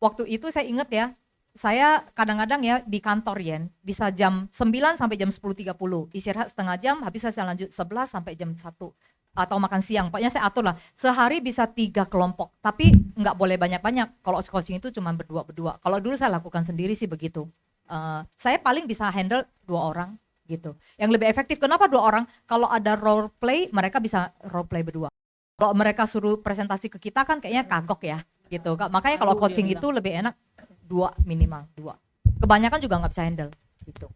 B: waktu itu saya ingat ya, saya kadang-kadang ya di kantor Yen bisa jam 9 sampai jam 10.30, istirahat setengah jam, habis saya lanjut 11 sampai jam 1 atau makan siang. Pokoknya saya atur lah, sehari bisa 3 kelompok, tapi nggak boleh banyak-banyak. Kalau coaching itu cuma berdua. Kalau dulu saya lakukan sendiri sih begitu. Saya paling bisa handle 2 orang gitu. Yang lebih efektif, kenapa 2 orang? Kalau ada role play, mereka bisa role play berdua. Kalau mereka suruh presentasi ke kita kan kayaknya kagok ya gitu. Makanya kalau coaching itu lebih enak 2 minimal 2. Kebanyakan juga nggak bisa handle gitu.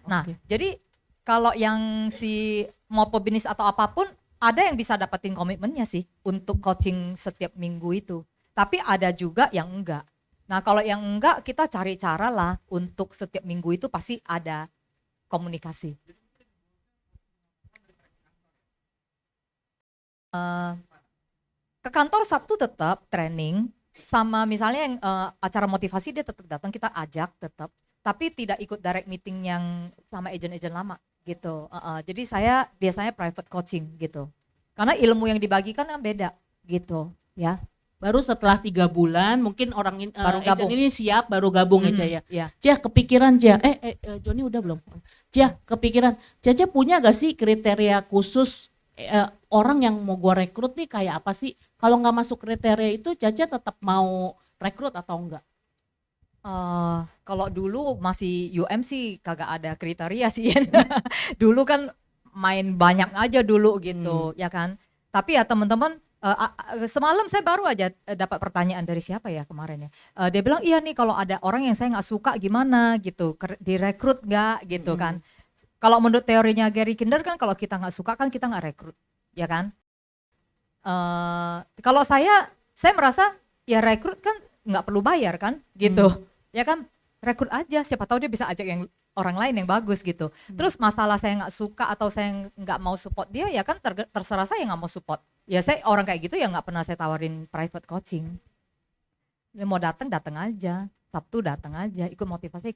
B: Nah, jadi kalau yang si mau pebisnis atau apapun, ada yang bisa dapetin komitmennya sih untuk coaching setiap minggu itu. Tapi ada juga yang enggak. Nah, kalau yang enggak kita cari cara lah untuk setiap minggu itu pasti ada komunikasi. Ke kantor Sabtu tetap training, sama misalnya yang acara motivasi dia tetap datang, kita ajak tetap, tapi tidak ikut direct meeting yang sama agent-agent lama gitu. Jadi saya biasanya private coaching gitu, karena ilmu yang dibagikan kan beda gitu ya.
C: Baru setelah 3 bulan mungkin orang
B: Baru
C: agent
B: gabung.
C: ini siap baru gabung ya Cia ya.
B: Iya.
C: Cia kepikiran Cia, Joni udah belum? Cia kepikiran, Cia punya gak sih kriteria khusus orang yang mau gua rekrut nih kayak apa sih? Kalau nggak masuk kriteria itu Caca tetap mau rekrut atau enggak?
B: Kalau dulu masih UM sih kagak ada kriteria sih. Dulu kan main banyak aja dulu gitu ya kan. Tapi ya teman-teman, semalam saya baru aja dapat pertanyaan dari siapa ya kemarin ya. Dia bilang iya nih kalau ada orang yang saya nggak suka gimana gitu, direkrut nggak gitu kan. Kalau menurut teorinya Gary Kinder kan kalau kita nggak suka kan kita nggak rekrut, ya kan? Kalau saya merasa ya rekrut kan nggak perlu bayar kan, gitu, ya kan? Rekrut aja, siapa tahu dia bisa ajak yang orang lain yang bagus gitu. Terus masalah saya nggak suka atau saya nggak mau support dia, ya kan terserah saya nggak mau support. Ya saya orang kayak gitu ya nggak pernah saya tawarin private coaching. Dia mau datang aja. Sabtu datang aja, ikut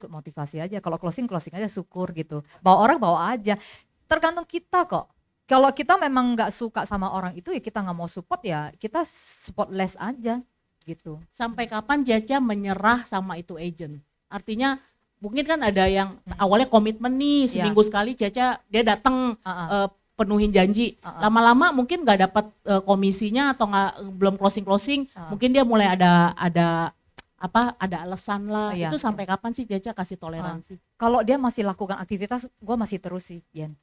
B: motivasi aja. Kalau closing aja, syukur gitu. Bawa orang bawa aja. Tergantung kita kok. Kalau kita memang nggak suka sama orang itu ya kita nggak mau support ya kita support less aja gitu.
C: Sampai kapan Caca menyerah sama itu agent? Artinya mungkin kan ada yang awalnya komitmen nih seminggu sekali Caca dia datang penuhin janji. Lama-lama mungkin nggak dapat komisinya atau belum closing. Mungkin dia mulai ada alasan lah. Itu sampai kapan sih Caca kasih toleransi?
B: Kalau dia masih lakukan aktivitas, gue masih terus sih, Yen.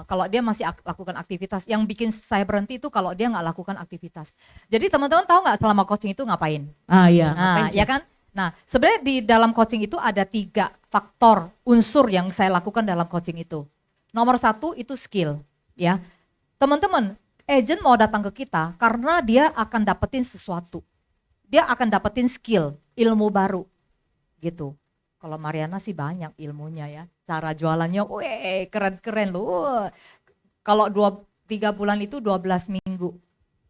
B: Kalau dia masih lakukan aktivitas, yang bikin saya berhenti itu kalau dia nggak lakukan aktivitas. Jadi teman-teman tahu nggak selama coaching itu ngapain? Ya kan? Nah, sebenarnya di dalam coaching itu ada 3 faktor unsur yang saya lakukan dalam coaching itu. Nomor 1 itu skill, ya. Teman-teman, agent mau datang ke kita karena dia akan dapetin sesuatu. Dia akan dapetin skill, ilmu baru gitu. Kalau Mariana sih banyak ilmunya ya. Cara jualannya, keren-keren loh. Kalau 3 bulan itu 12 minggu.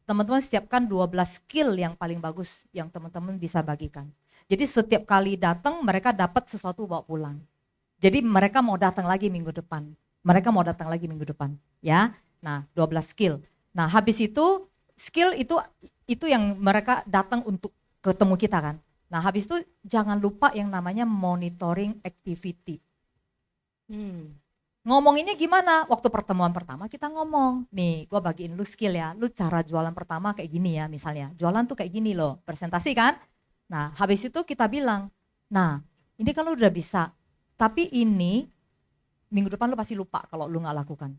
B: Teman-teman siapkan 12 skill yang paling bagus yang teman-teman bisa bagikan. Jadi setiap kali datang mereka dapat sesuatu bawa pulang. Jadi mereka mau datang lagi minggu depan. mereka mau datang lagi minggu depan, ya. Nah, 12 skill. Nah, habis itu skill itu yang mereka datang untuk ketemu kita kan. Nah, habis itu jangan lupa yang namanya monitoring activity. Ngomonginnya gimana? Waktu pertemuan pertama kita ngomong, nih gue bagiin lu skill ya, lu cara jualan pertama kayak gini ya misalnya, jualan tuh kayak gini loh, presentasi kan. Nah habis itu kita bilang, nah ini kan lu udah bisa, tapi ini minggu depan lu pasti lupa kalau lu gak lakukan.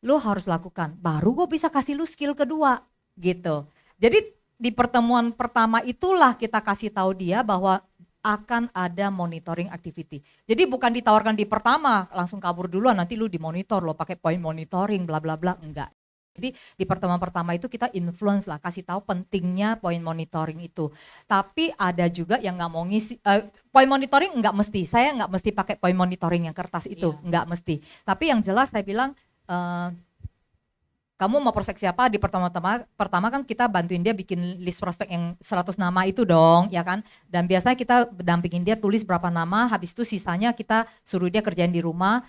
B: Lu harus lakukan, baru gue bisa kasih lu skill kedua gitu. Jadi di pertemuan pertama itulah kita kasih tahu dia bahwa akan ada monitoring activity. Jadi bukan ditawarkan di pertama langsung kabur duluan, nanti lu dimonitor lo pakai point monitoring bla bla bla, enggak. Jadi di pertemuan pertama itu kita influence lah, kasih tahu pentingnya point monitoring itu. Tapi ada juga yang nggak mau ngisi point monitoring, nggak mesti. Saya nggak mesti pakai point monitoring yang kertas itu, nggak mesti. Tapi yang jelas saya bilang kamu mau prospek siapa di pertama kan kita bantuin dia bikin list prospek yang 100 nama itu dong, ya kan. Dan biasanya kita dampingin dia tulis berapa nama, habis itu sisanya kita suruh dia kerjain di rumah,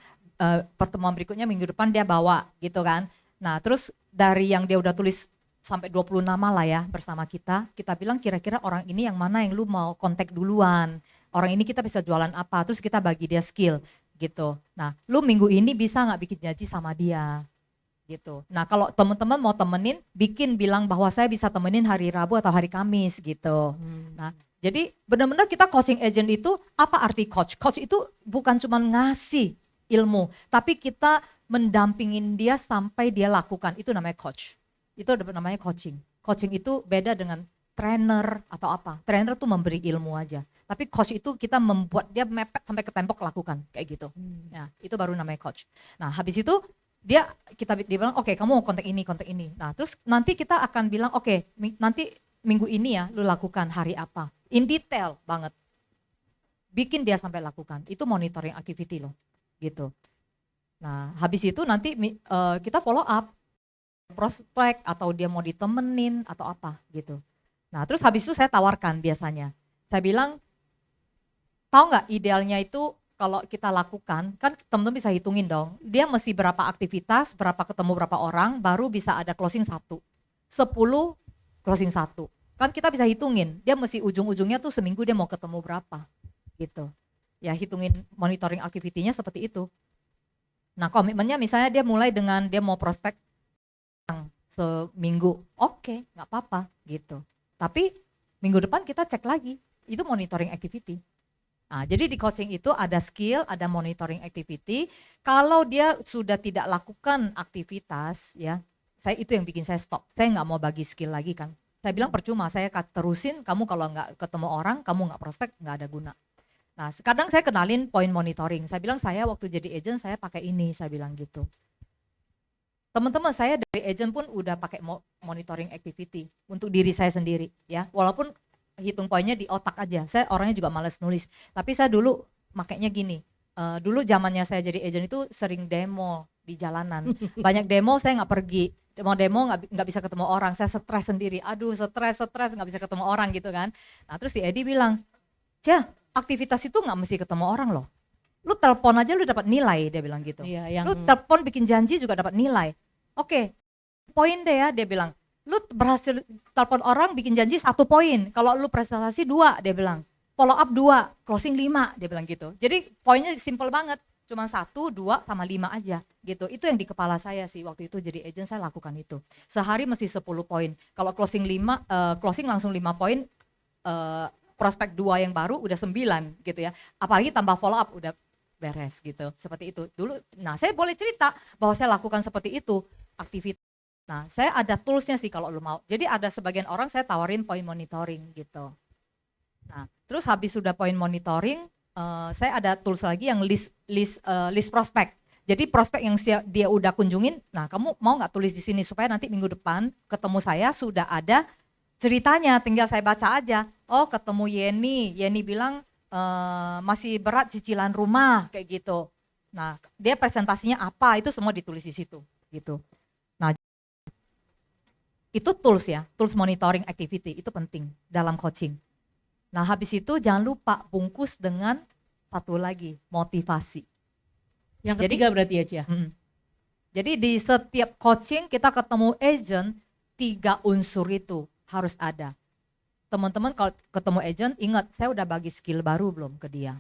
B: pertemuan berikutnya minggu depan dia bawa gitu kan. Nah terus dari yang dia udah tulis sampai 20 nama lah ya bersama kita bilang kira-kira orang ini yang mana yang lu mau kontak duluan, orang ini kita bisa jualan apa, terus kita bagi dia skill gitu. Nah lu minggu ini bisa gak bikin janji sama dia gitu. Nah kalau teman-teman mau temenin, bilang bahwa saya bisa temenin hari Rabu atau hari Kamis gitu. Nah jadi benar-benar kita coaching agent itu, apa arti coach? Coach itu bukan cuma ngasih ilmu, tapi kita mendampingin dia sampai dia lakukan, itu namanya coach. Itu namanya coaching. Coaching itu beda dengan trainer atau apa. Trainer tuh memberi ilmu aja, tapi coach itu kita membuat dia mepet sampai ke tembok lakukan kayak gitu. Nah itu baru namanya coach. Nah habis itu dia bilang oke, kamu mau kontak ini. Nah terus nanti kita akan bilang oke, nanti minggu ini ya lu lakukan hari apa, in detail banget, bikin dia sampai lakukan. Itu monitoring activity loh gitu. Nah habis itu nanti kita follow up prospek atau dia mau ditemenin atau apa gitu. Nah terus habis itu saya tawarkan, biasanya saya bilang, tahu nggak idealnya itu kalau kita lakukan, kan teman-teman bisa hitungin dong, dia mesti berapa aktivitas, berapa ketemu berapa orang, baru bisa ada closing 1. 10 closing 1. Kan kita bisa hitungin, dia mesti ujung-ujungnya tuh seminggu dia mau ketemu berapa gitu. Ya hitungin monitoring activity-nya seperti itu. Nah komitmennya misalnya dia mulai dengan dia mau prospek seminggu, oke, nggak apa-apa gitu. Tapi minggu depan kita cek lagi, itu monitoring activity. Nah, jadi di coaching itu ada skill, ada monitoring activity. Kalau dia sudah tidak lakukan aktivitas, ya, itu yang bikin saya stop. Saya nggak mau bagi skill lagi kan. Saya bilang percuma, saya terusin. Kamu kalau nggak ketemu orang, kamu nggak prospek, nggak ada guna. Nah, kadang saya kenalin point monitoring. Saya bilang saya waktu jadi agent saya pakai ini, saya bilang gitu. Teman-teman saya dari agent pun udah pakai monitoring activity untuk diri saya sendiri, ya. Walaupun hitung poinnya di otak aja, saya orangnya juga malas nulis, tapi saya dulu makanya gini, dulu zamannya saya jadi agent itu sering demo di jalanan, banyak demo saya nggak pergi, demo nggak bisa ketemu orang, saya stres sendiri, aduh stres nggak bisa ketemu orang gitu kan. Nah terus si Edi bilang, Cia, aktivitas itu nggak mesti ketemu orang loh, lu telepon aja lu dapat nilai, dia bilang gitu. Lu telepon bikin janji juga dapat nilai. Oke, poin deh ya, dia bilang. Lu berhasil telepon orang bikin janji 1 poin, kalau lu presentasi 2, dia bilang, follow up 2, closing 5, dia bilang gitu. Jadi poinnya simple banget, cuma 1, 2, sama 5 aja gitu. Itu yang di kepala saya sih waktu itu jadi agent, saya lakukan itu. Sehari mesti 10 poin, kalau closing langsung 5 poin, prospek 2 yang baru udah 9 gitu ya. Apalagi tambah follow up udah beres gitu, seperti itu dulu. Nah saya boleh cerita bahwa saya lakukan seperti itu, aktivitas. Nah, saya ada toolsnya sih kalau lu mau. Jadi ada sebagian orang saya tawarin point monitoring gitu. Nah, terus habis sudah point monitoring, saya ada tools lagi yang list prospek. Jadi prospek yang dia udah kunjungin, nah kamu mau nggak tulis di sini supaya nanti minggu depan ketemu saya sudah ada ceritanya, tinggal saya baca aja. Oh, ketemu Yeni bilang masih berat cicilan rumah kayak gitu. Nah, dia presentasinya apa, itu semua ditulis di situ gitu. Itu tools ya, tools monitoring activity itu penting dalam coaching. Nah habis itu jangan lupa bungkus dengan satu lagi, motivasi.
C: Yang
B: Jadi-
C: ketiga berarti ya Cia?
B: Jadi di setiap coaching kita ketemu agent, 3 unsur itu harus ada. Teman-teman kalau ketemu agent, ingat saya udah bagi skill baru belum ke dia.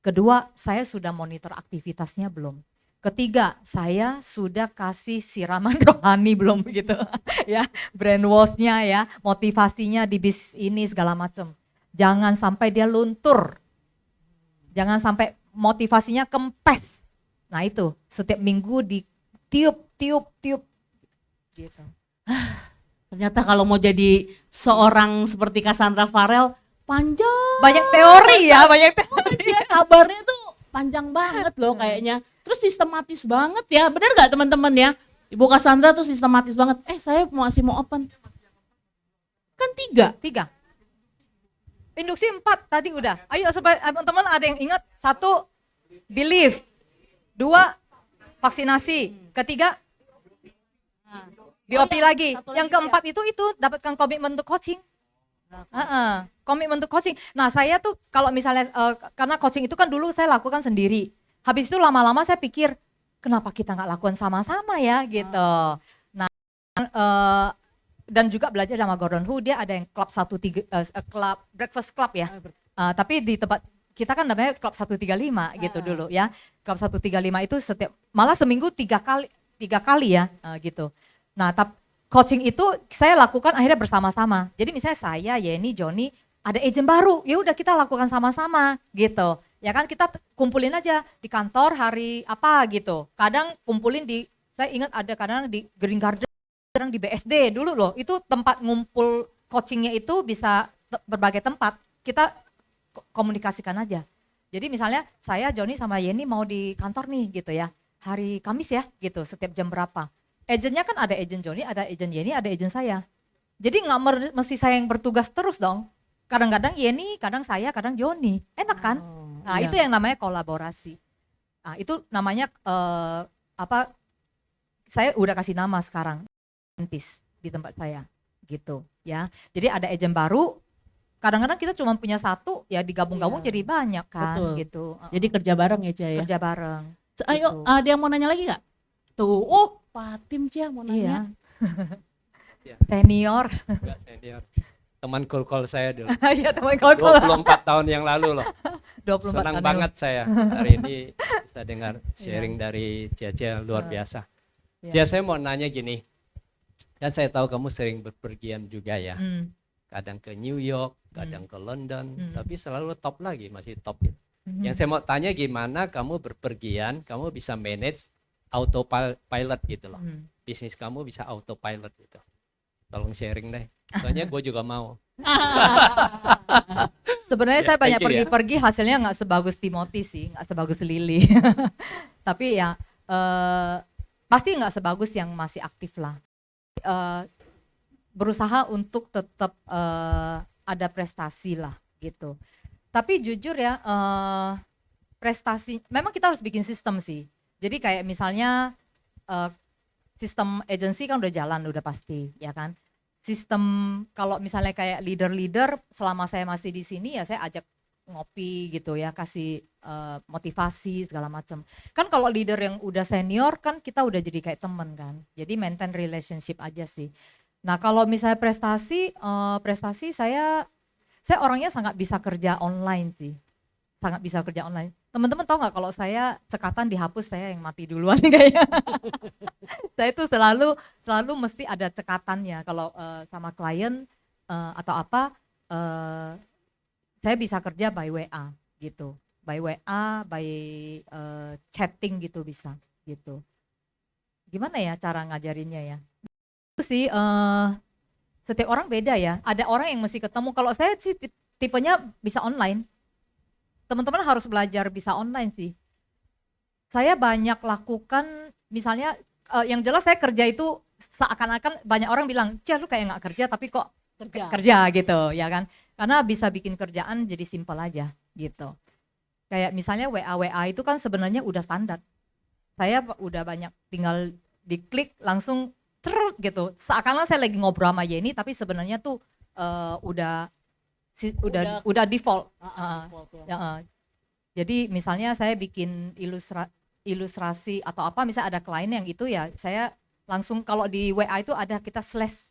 B: Kedua, saya sudah monitor aktivitasnya belum. Ketiga, saya sudah kasih siraman rohani belum begitu ya, brainwash-nya ya, motivasinya di bis ini segala macam. Jangan sampai dia luntur. Jangan sampai motivasinya kempes. Nah itu, setiap minggu di tiup gitu.
C: Ternyata kalau mau jadi seorang seperti Cassandra Farel panjang.
B: Banyak teori ya, banyak teori.
C: Cia sabarnya tuh panjang banget loh kayaknya. Terus sistematis banget ya, benar gak teman-teman ya? Ibu Cassandra tuh sistematis banget. Saya masih mau open. Kan 3.
B: 3. Induksi 4 tadi udah. Ayo teman-teman ada yang ingat? 1, belief. 2, vaksinasi. Ketiga, BOP lagi.
C: satu
B: Yang
C: lagi
B: keempat itu dapatkan komitmen untuk coaching. Komitmen untuk coaching. Nah saya tuh kalau misalnya karena coaching itu kan dulu saya lakukan sendiri. Habis itu lama-lama saya pikir kenapa kita nggak lakukan sama-sama ya gitu. Nah dan juga belajar sama Gordon Hu, dia ada yang klub 13 club breakfast club ya. Tapi di tempat kita kan namanya klub 135 gitu dulu ya. Klub 135 itu setiap malah seminggu 3 kali ya gitu. Nah, coaching itu saya lakukan akhirnya bersama-sama. Jadi misalnya saya, Yeni, Joni, ada agent baru, ya udah kita lakukan sama-sama gitu. Ya kan kita kumpulin aja di kantor hari apa gitu. Kadang kumpulin saya ingat ada kadang di Green Garden, kadang di BSD dulu loh. Itu tempat ngumpul coachingnya itu bisa berbagai tempat. Kita komunikasikan aja. Jadi misalnya saya, Joni sama Yeni mau di kantor nih gitu ya. Hari Kamis ya gitu, setiap jam berapa. Agentnya kan ada agent Joni, ada agent Yeni, ada agent saya. Jadi nggak mesti saya yang bertugas terus dong. Kadang-kadang Yeni, kadang saya, kadang Joni. Enak kan? Nah itu yang namanya kolaborasi. Nah itu namanya saya udah kasih nama sekarang, mentis di tempat saya gitu ya. Jadi ada agent baru, kadang-kadang kita cuma punya 1, ya digabung-gabung jadi banyak kan.
C: Betul.
B: Gitu.
C: Jadi kerja bareng ya Cia ya.
B: Kerja bareng.
C: Ayo,
B: gitu.
C: ada yang mau nanya lagi gak? Tuh, Fatim Cia mau nanya.
B: Iya. Senior.
E: Enggak senior. Teman call saya dulu.
B: Iya teman kawan
E: 24 tahun yang lalu loh.
B: 24
E: Senang
B: tahun
E: banget saya hari ini bisa dengar sharing dari Cia luar biasa.
B: Iya.
E: Cia, saya mau nanya gini. Kan saya tahu kamu sering berpergian juga ya. Kadang ke New York, kadang ke London, tapi selalu top lagi, masih top gitu. Yang saya mau tanya gimana kamu berpergian, kamu bisa manage autopilot gitu loh. Bisnis kamu bisa autopilot gitu. Tolong sharing deh. Soalnya gue juga mau.
B: Sebenarnya saya banyak
E: thank you ya.
B: pergi-pergi, hasilnya nggak sebagus Timothy sih, nggak sebagus Lily. Tapi ya pasti nggak sebagus yang masih aktif lah. Berusaha untuk tetap ada prestasi lah gitu. Tapi jujur ya prestasi, memang kita harus bikin sistem sih. Jadi kayak misalnya sistem agency kan udah jalan, udah pasti ya kan. Sistem kalau misalnya kayak leader-leader, selama saya masih di sini ya saya ajak ngopi gitu ya, kasih motivasi segala macam. Kan kalau leader yang udah senior kan kita udah jadi kayak temen kan. Jadi maintain relationship aja sih. Nah kalau misalnya prestasi saya orangnya sangat bisa kerja online sih. Sangat bisa kerja online. Teman-teman tahu nggak kalau saya cekatan dihapus, saya yang mati duluan kayaknya. Saya tuh selalu mesti ada cekatannya kalau sama klien atau apa, saya bisa kerja by WA gitu. By WA, by chatting gitu bisa gitu. Gimana ya cara ngajarinnya ya? Itu sih setiap orang beda ya. Ada orang yang mesti ketemu. Kalau saya sih tipenya bisa online. Teman-teman harus belajar bisa online sih. Saya banyak lakukan, misalnya yang jelas saya kerja itu seakan-akan banyak orang bilang, Cia lu kayak nggak kerja tapi kok kerja gitu ya kan. Karena bisa bikin kerjaan jadi simpel aja gitu. Kayak misalnya WA itu kan sebenarnya udah standar. Saya udah banyak tinggal diklik langsung gitu. Seakan-akan saya lagi ngobrol sama Yeni tapi sebenarnya tuh udah default. Jadi misalnya saya bikin ilustrasi atau apa, misalnya ada klien yang itu ya saya langsung, kalau di WA itu ada kita slash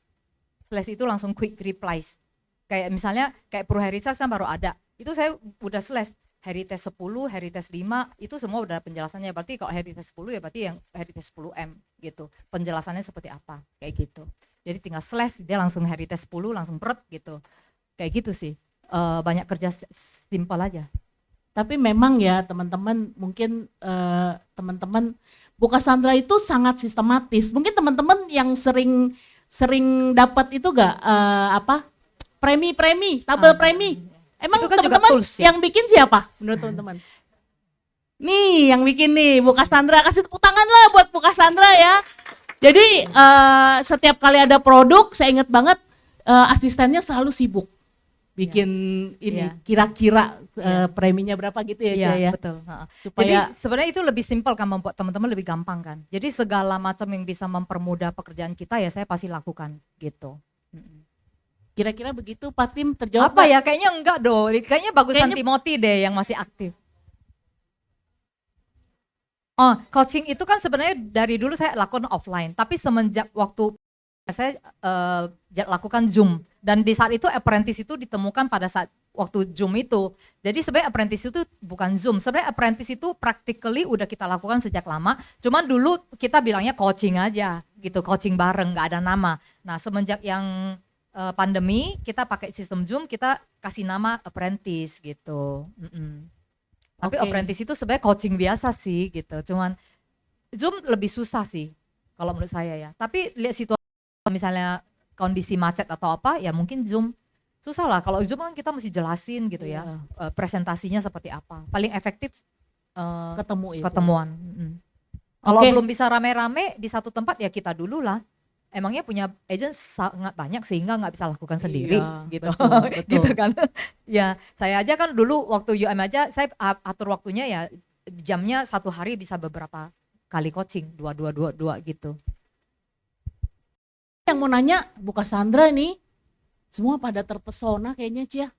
B: itu langsung quick replies. Kayak misalnya kayak Pro Heritage kan baru ada, itu saya udah slash Heritage 10, Heritage 5, itu semua udah penjelasannya. Berarti kalau Heritage 10 ya berarti yang Heritage 10M gitu, penjelasannya seperti apa, kayak gitu. Jadi tinggal slash dia langsung Heritage 10 langsung berat gitu, kayak gitu sih. Banyak kerja simpel aja.
C: Tapi memang ya teman-teman, mungkin teman-teman Bu Cassandra itu sangat sistematis. Mungkin teman-teman yang sering dapat itu gak premi, tabel premi. Emang
B: Itu kan juga
C: teman-teman
B: tools ya?
C: yang bikin siapa menurut teman-teman? Nih yang bikin nih Bu Cassandra, kasih tepuk tangan lah buat Bu Cassandra ya. Jadi setiap kali ada produk, saya ingat banget asistennya selalu sibuk bikin ini,
B: Iya.
C: kira-kira preminya berapa gitu ya, Cia, ya.
B: Betul.
C: Supaya
B: Jadi sebenarnya itu lebih simpel kan, membuat teman-teman lebih gampang kan. Jadi segala macam yang bisa mempermudah pekerjaan kita ya saya pasti lakukan gitu.
C: kira-kira begitu Pak Tim terjawab
B: Apa
C: nggak?
B: ya? Kayaknya enggak dong. Kayaknya bagusan
C: Kayaknya-
B: Timothy deh yang masih aktif. Oh, coaching itu kan sebenarnya dari dulu saya lakukan offline, tapi semenjak waktu saya lakukan Zoom, dan di saat itu apprentice itu ditemukan pada saat waktu Zoom itu. Jadi sebenarnya apprentice itu bukan Zoom, sebenarnya apprentice itu practically udah kita lakukan sejak lama, cuman dulu kita bilangnya coaching aja gitu, coaching bareng, nggak ada nama. Nah semenjak yang pandemi kita pakai sistem Zoom, kita kasih nama apprentice gitu. Tapi
C: Oke.
B: apprentice itu sebenarnya coaching biasa sih gitu, cuman Zoom lebih susah sih kalau menurut saya ya. Tapi lihat situasi, misalnya kondisi macet atau apa ya mungkin Zoom susah lah. Kalau Zoom kan kita mesti jelasin gitu ya, presentasinya seperti apa. Paling efektif
C: ketemu itu.
B: ketemuan. Kalau
C: Oke.
B: belum bisa rame-rame di satu tempat ya kita dulu lah. Emangnya punya agent sangat banyak sehingga nggak bisa lakukan sendiri
C: Iya,
B: gitu.
C: betul, betul.
B: Gitu kan. Ya, saya aja kan dulu waktu UM aja saya atur waktunya ya jamnya satu hari bisa beberapa kali coaching, dua gitu.
C: Yang mau nanya Bu Cassandra nih, semua pada terpesona kayaknya Cia.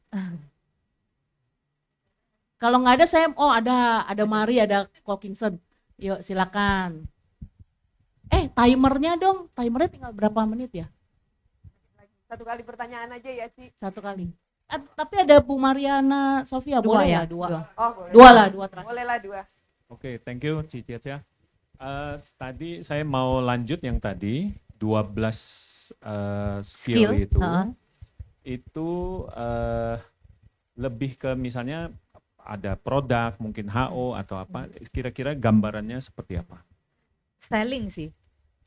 C: Kalau nggak ada saya, ada Mari, ada Wilkinson. Yuk silakan. Timernya dong, timernya tinggal berapa menit ya?
A: Satu kali pertanyaan aja ya, Ci.
C: Satu kali. Tapi ada Bu Mariana Sofia,
B: Dua
C: boleh
B: ya,
C: ya?
B: dua.
A: Oh, boleh.
C: Dua terakhir.
A: Boleh lah dua.
F: Oke, thank you Cici Cia. Tadi saya mau lanjut yang tadi 12 skill itu. Itu lebih ke misalnya ada produk, mungkin HO atau apa, kira-kira gambarannya seperti apa?
B: Selling sih.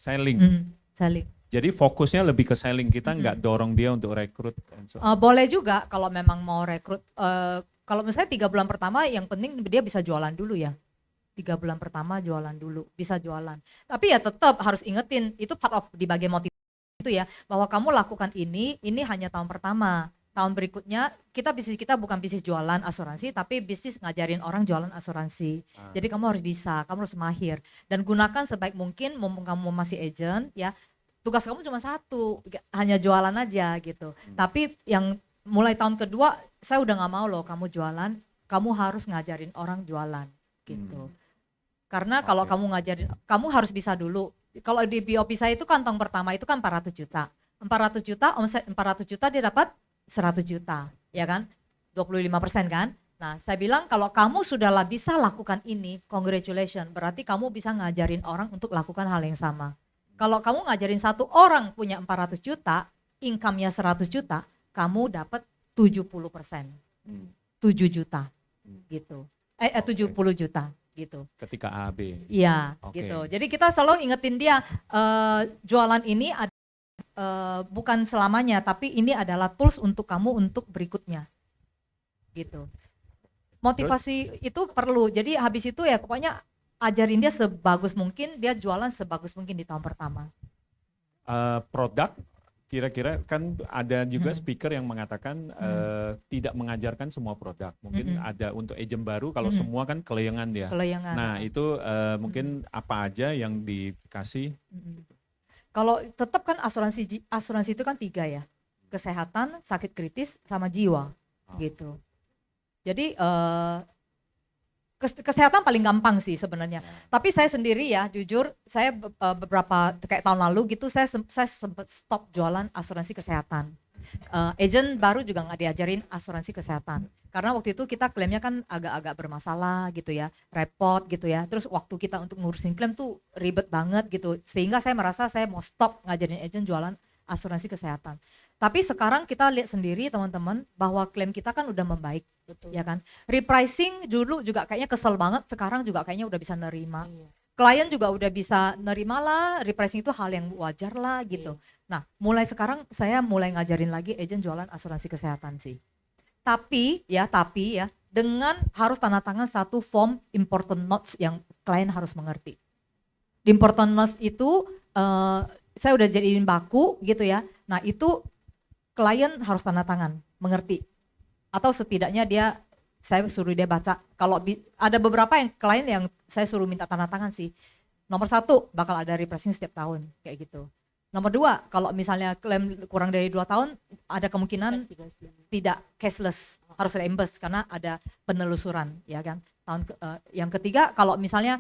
F: Selling.
B: Selling.
F: Jadi fokusnya lebih ke selling, kita nggak dorong dia untuk rekrut.
B: Boleh juga kalau memang mau rekrut. Kalau misalnya 3 bulan pertama yang penting dia bisa jualan dulu ya. 3 bulan pertama jualan dulu, bisa jualan. Tapi ya tetap harus ingetin, itu part of di bagian motivasi itu ya, bahwa kamu lakukan ini hanya tahun pertama. Tahun berikutnya bisnis kita bukan bisnis jualan asuransi, tapi bisnis ngajarin orang jualan asuransi. Jadi kamu harus bisa, kamu harus mahir. Dan gunakan sebaik mungkin, mumpung kamu masih agent ya, tugas kamu cuma satu, hanya jualan aja gitu. Tapi yang mulai tahun kedua, saya udah gak mau loh kamu jualan, kamu harus ngajarin orang jualan gitu. Karena kalau kamu ngajarin, kamu harus bisa dulu. Kalau di BOP saya itu kantong pertama itu kan 400 juta. 400 juta, omset 400 juta dia dapat 100 juta, ya kan? 25% kan? Nah, saya bilang kalau kamu sudahlah bisa lakukan ini, congratulations, berarti kamu bisa ngajarin orang untuk lakukan hal yang sama. Kalau kamu ngajarin satu orang punya 400 juta, income-nya 100 juta, kamu dapat 70%. 7 juta gitu. 70 juta gitu.
F: Ketika AB.
B: Iya,
F: Oke.
B: gitu. Jadi kita selalu ingetin dia, jualan ini bukan selamanya, tapi ini adalah tools untuk kamu untuk berikutnya, gitu. Motivasi itu perlu. Jadi habis itu ya pokoknya ajarin dia sebagus mungkin, dia jualan sebagus mungkin di tahun pertama.
F: Produk, kira-kira kan ada juga speaker yang mengatakan tidak mengajarkan semua produk. Mungkin ada untuk agent baru, kalau semua kan kelayangan dia.
B: Kelayangan.
F: Nah itu mungkin apa aja yang dikasih?
B: Kalau tetap kan asuransi itu kan 3 ya, kesehatan, sakit kritis, sama jiwa, gitu. Jadi kesehatan paling gampang sih sebenarnya. Tapi saya sendiri ya, jujur, saya beberapa kayak tahun lalu gitu, saya sempat stop jualan asuransi kesehatan. Agent baru juga nggak diajarin asuransi kesehatan. Karena waktu itu kita klaimnya kan agak-agak bermasalah gitu ya, repot gitu ya. Terus waktu kita untuk ngurusin klaim tuh ribet banget gitu. Sehingga saya merasa saya mau stop ngajarin agent jualan asuransi kesehatan. Tapi sekarang kita lihat sendiri teman-teman bahwa klaim kita kan udah membaik.
C: Betul.
B: Ya kan? Repricing dulu juga kayaknya kesel banget, sekarang juga kayaknya udah bisa nerima.
C: Iya.
B: Klien juga udah bisa nerima lah, repricing itu hal yang wajar lah gitu. Nah, mulai sekarang saya mulai ngajarin lagi agent jualan asuransi kesehatan sih. Tapi ya dengan harus tanda tangan satu form important notes yang klien harus mengerti. Di important notes itu saya udah jadiin baku gitu ya. Nah, itu klien harus tanda tangan, mengerti. Atau setidaknya saya suruh dia baca. Kalau ada beberapa yang klien yang saya suruh minta tanda tangan sih. Nomor 1 bakal ada repricing setiap tahun kayak gitu. Nomor 2 kalau misalnya klaim kurang dari 2 tahun ada kemungkinan tidak cashless, harus reimburse karena ada penelusuran ya kan. Yang ketiga kalau misalnya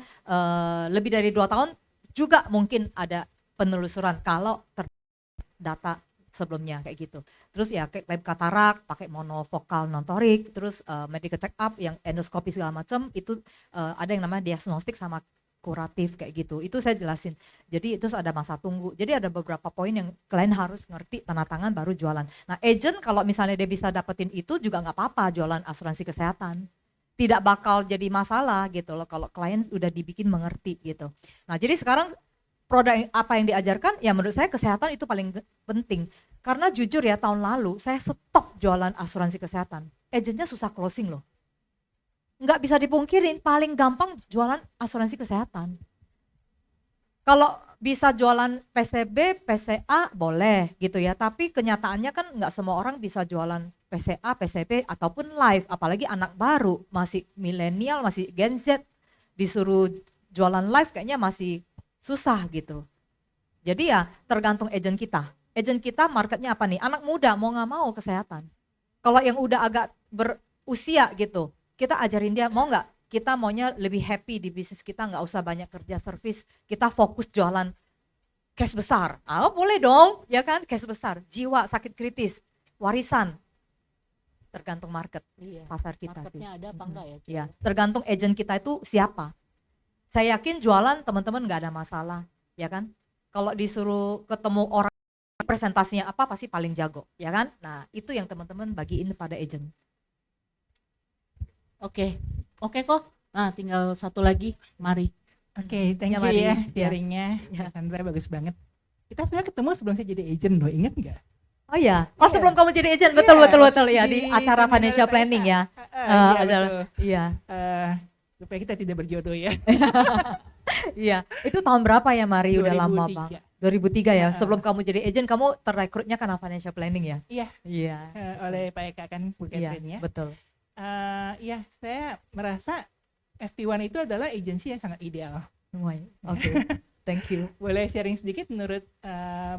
B: lebih dari 2 tahun juga mungkin ada penelusuran kalau terdata sebelumnya kayak gitu. Terus ya klaim katarak pakai monofokal non-torik, terus medical check up yang endoskopi segala macam itu ada yang namanya diagnostik sama kuratif kayak gitu. Itu saya jelasin. Jadi terus ada masa tunggu. Jadi ada beberapa poin yang klien harus ngerti, tanda tangan baru jualan. Nah, agent kalau misalnya dia bisa dapetin itu juga nggak apa-apa jualan asuransi kesehatan. Tidak bakal jadi masalah gitu loh kalau klien udah dibikin mengerti gitu. Nah, jadi sekarang produk apa yang diajarkan ya menurut saya kesehatan itu paling penting. Karena jujur ya tahun lalu saya stop jualan asuransi kesehatan. Agentnya susah closing loh. Nggak bisa dipungkirin paling gampang jualan asuransi kesehatan. Kalau bisa jualan PCB, PCA boleh gitu ya, tapi kenyataannya kan nggak semua orang bisa jualan PCA, PCB ataupun live, apalagi anak baru, masih milenial, masih Gen Z, disuruh jualan live kayaknya masih susah gitu. Jadi ya tergantung agent kita. Agent kita marketnya apa nih? Anak muda mau nggak mau kesehatan. Kalau yang udah agak berusia gitu, kita ajarin dia mau nggak? Kita maunya lebih happy di bisnis kita, nggak usah banyak kerja service. Kita fokus jualan cash besar. Boleh dong, ya kan? Cash besar, jiwa sakit kritis, warisan. Tergantung market, pasar kita.
C: Marketnya ada apa enggak ya?
B: Ya, tergantung agent kita itu siapa. Saya yakin jualan teman-teman nggak ada masalah, ya kan? Kalau disuruh ketemu orang presentasinya apa pasti paling jago, ya kan? Nah, itu yang teman-teman bagiin pada agent.
C: Oke kok. Nah, tinggal satu lagi, mari.
G: Oke, thank you
B: Mari.
G: ya
B: Ya.
G: sharingnya, Sandra bagus banget. Kita sebenarnya ketemu sebelum saya jadi agent loh, ingat nggak?
B: Oh iya,
G: Iya.
B: sebelum kamu jadi agent, betul ya di acara
G: seminar
B: financial
G: PK.
B: planning ya.
G: Iya,
B: Acara-
G: betul.
B: Iya,
G: Supaya kita tidak berjodoh ya.
B: iya. Itu tahun berapa ya Mari? Udah lama
G: 2003.
B: bang. 2003 ya.
G: Heeh.
B: Sebelum kamu jadi agent, kamu terrekrutnya karena financial planning ya?
G: Iya.
B: Iya.
G: Oleh Pak Eka kan, Bu
B: Iya,
G: Catherine ya.
B: betul.
G: Iya, saya merasa FP1 itu adalah agensi yang sangat ideal.
B: Oke. Thank you.
G: Boleh sharing sedikit menurut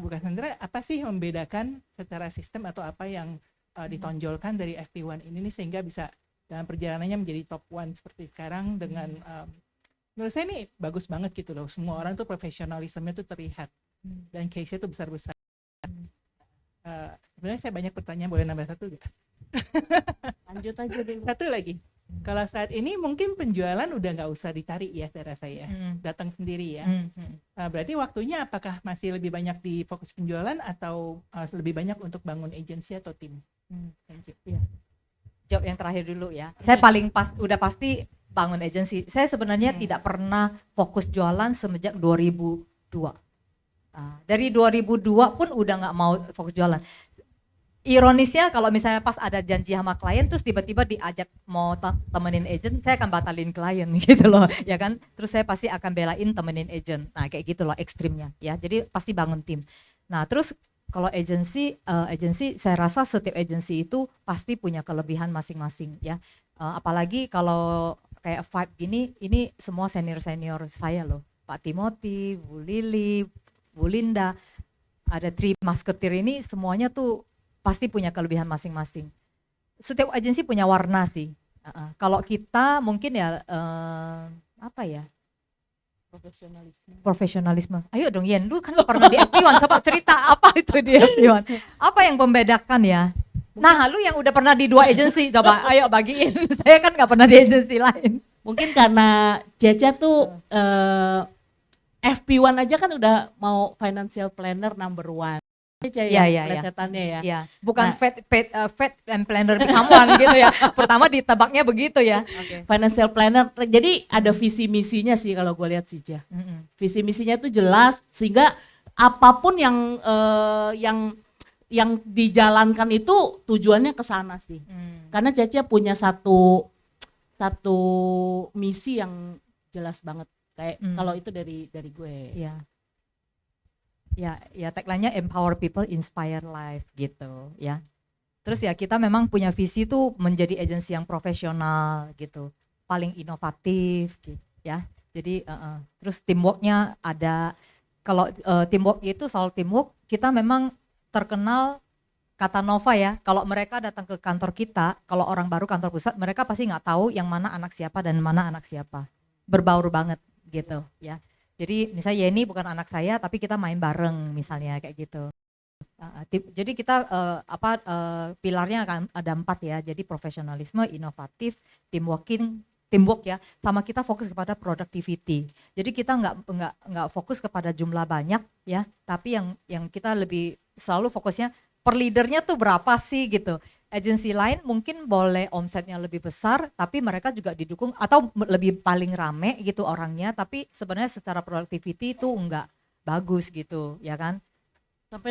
G: Bu Cassandra, apa sih yang membedakan secara sistem atau apa yang ditonjolkan dari FP1 ini nih sehingga bisa dalam perjalanannya menjadi top 1 seperti sekarang dengan menurut saya ini bagus banget gitu loh. Semua orang tuh profesionalismenya tuh terlihat dan case-nya tuh besar-besar. Sebenarnya saya banyak pertanyaan, boleh nambah satu nggak?
C: Lanjut aja dulu.
G: Satu lagi. Kalau saat ini mungkin penjualan udah nggak usah ditarik ya, saya rasa ya. Datang sendiri ya. Berarti waktunya apakah masih lebih banyak di fokus penjualan atau lebih banyak untuk bangun agensi atau tim? Thank you.
B: Jawab yang terakhir dulu ya. Saya paling udah pasti bangun agensi. Saya sebenarnya tidak pernah fokus jualan semenjak 2002. Dari 2002 pun udah nggak mau fokus jualan. Ironisnya kalau misalnya pas ada janji sama klien terus tiba-tiba diajak mau temenin agent, saya akan batalin klien gitu loh, ya kan. Terus saya pasti akan belain temenin agent. Nah, kayak gitu loh ekstrimnya ya. Jadi pasti bangun tim. Nah, terus kalau agensi saya rasa setiap agensi itu pasti punya kelebihan masing-masing ya. Apalagi kalau kayak Vibe gini, ini semua senior-senior saya loh. Pak Timothy, Bu Lili, Bu Linda, ada Three Musketeer ini semuanya tuh pasti punya kelebihan masing-masing. Setiap agensi punya warna sih. Kalau kita mungkin ya apa ya? Profesionalisme. Ayo dong Yen, lu kan pernah di FP1, coba cerita apa itu di FP1. Apa yang membedakan ya? Nah, lu yang udah pernah di 2 agensi, coba ayo bagiin. Saya kan nggak pernah di agensi lain.
C: Mungkin karena Caca tuh FP1 aja kan udah mau financial planner number 1.
B: Iya.
C: Plesetannya ya.
B: Iya, bukan
C: Nah.
B: fat and planner become one gitu ya. Pertama ditebaknya begitu ya.
C: Financial planner, jadi ada visi misinya sih kalau gue lihat sih Ja. Visi misinya tuh jelas sehingga apapun yang dijalankan itu tujuannya ke sana sih. Karena Caca punya satu misi yang jelas banget kayak kalau itu dari gue.
B: Iya. Ya tagline-nya empower people, inspire life gitu ya. Terus ya kita memang punya visi tuh menjadi agensi yang profesional gitu, paling inovatif gitu ya. Jadi terus teamworknya ada. Kalau teamwork itu soal teamwork, kita memang terkenal kata Nova ya. Kalau mereka datang ke kantor kita, kalau orang baru kantor pusat, mereka pasti nggak tahu yang mana anak siapa dan mana anak siapa. Berbaur banget gitu ya. Jadi misalnya Yeni bukan anak saya, tapi kita main bareng misalnya kayak gitu. Jadi kita pilarnya akan ada 4 ya. Jadi profesionalisme, inovatif, teamwork ya, sama kita fokus kepada productivity. Jadi kita nggak fokus kepada jumlah banyak ya, tapi yang kita lebih selalu fokusnya per leadernya tuh berapa sih gitu. Agensi lain mungkin boleh omsetnya lebih besar, tapi mereka juga didukung atau lebih paling rame gitu orangnya, tapi sebenarnya secara productivity itu enggak bagus gitu, ya kan?
C: Sampai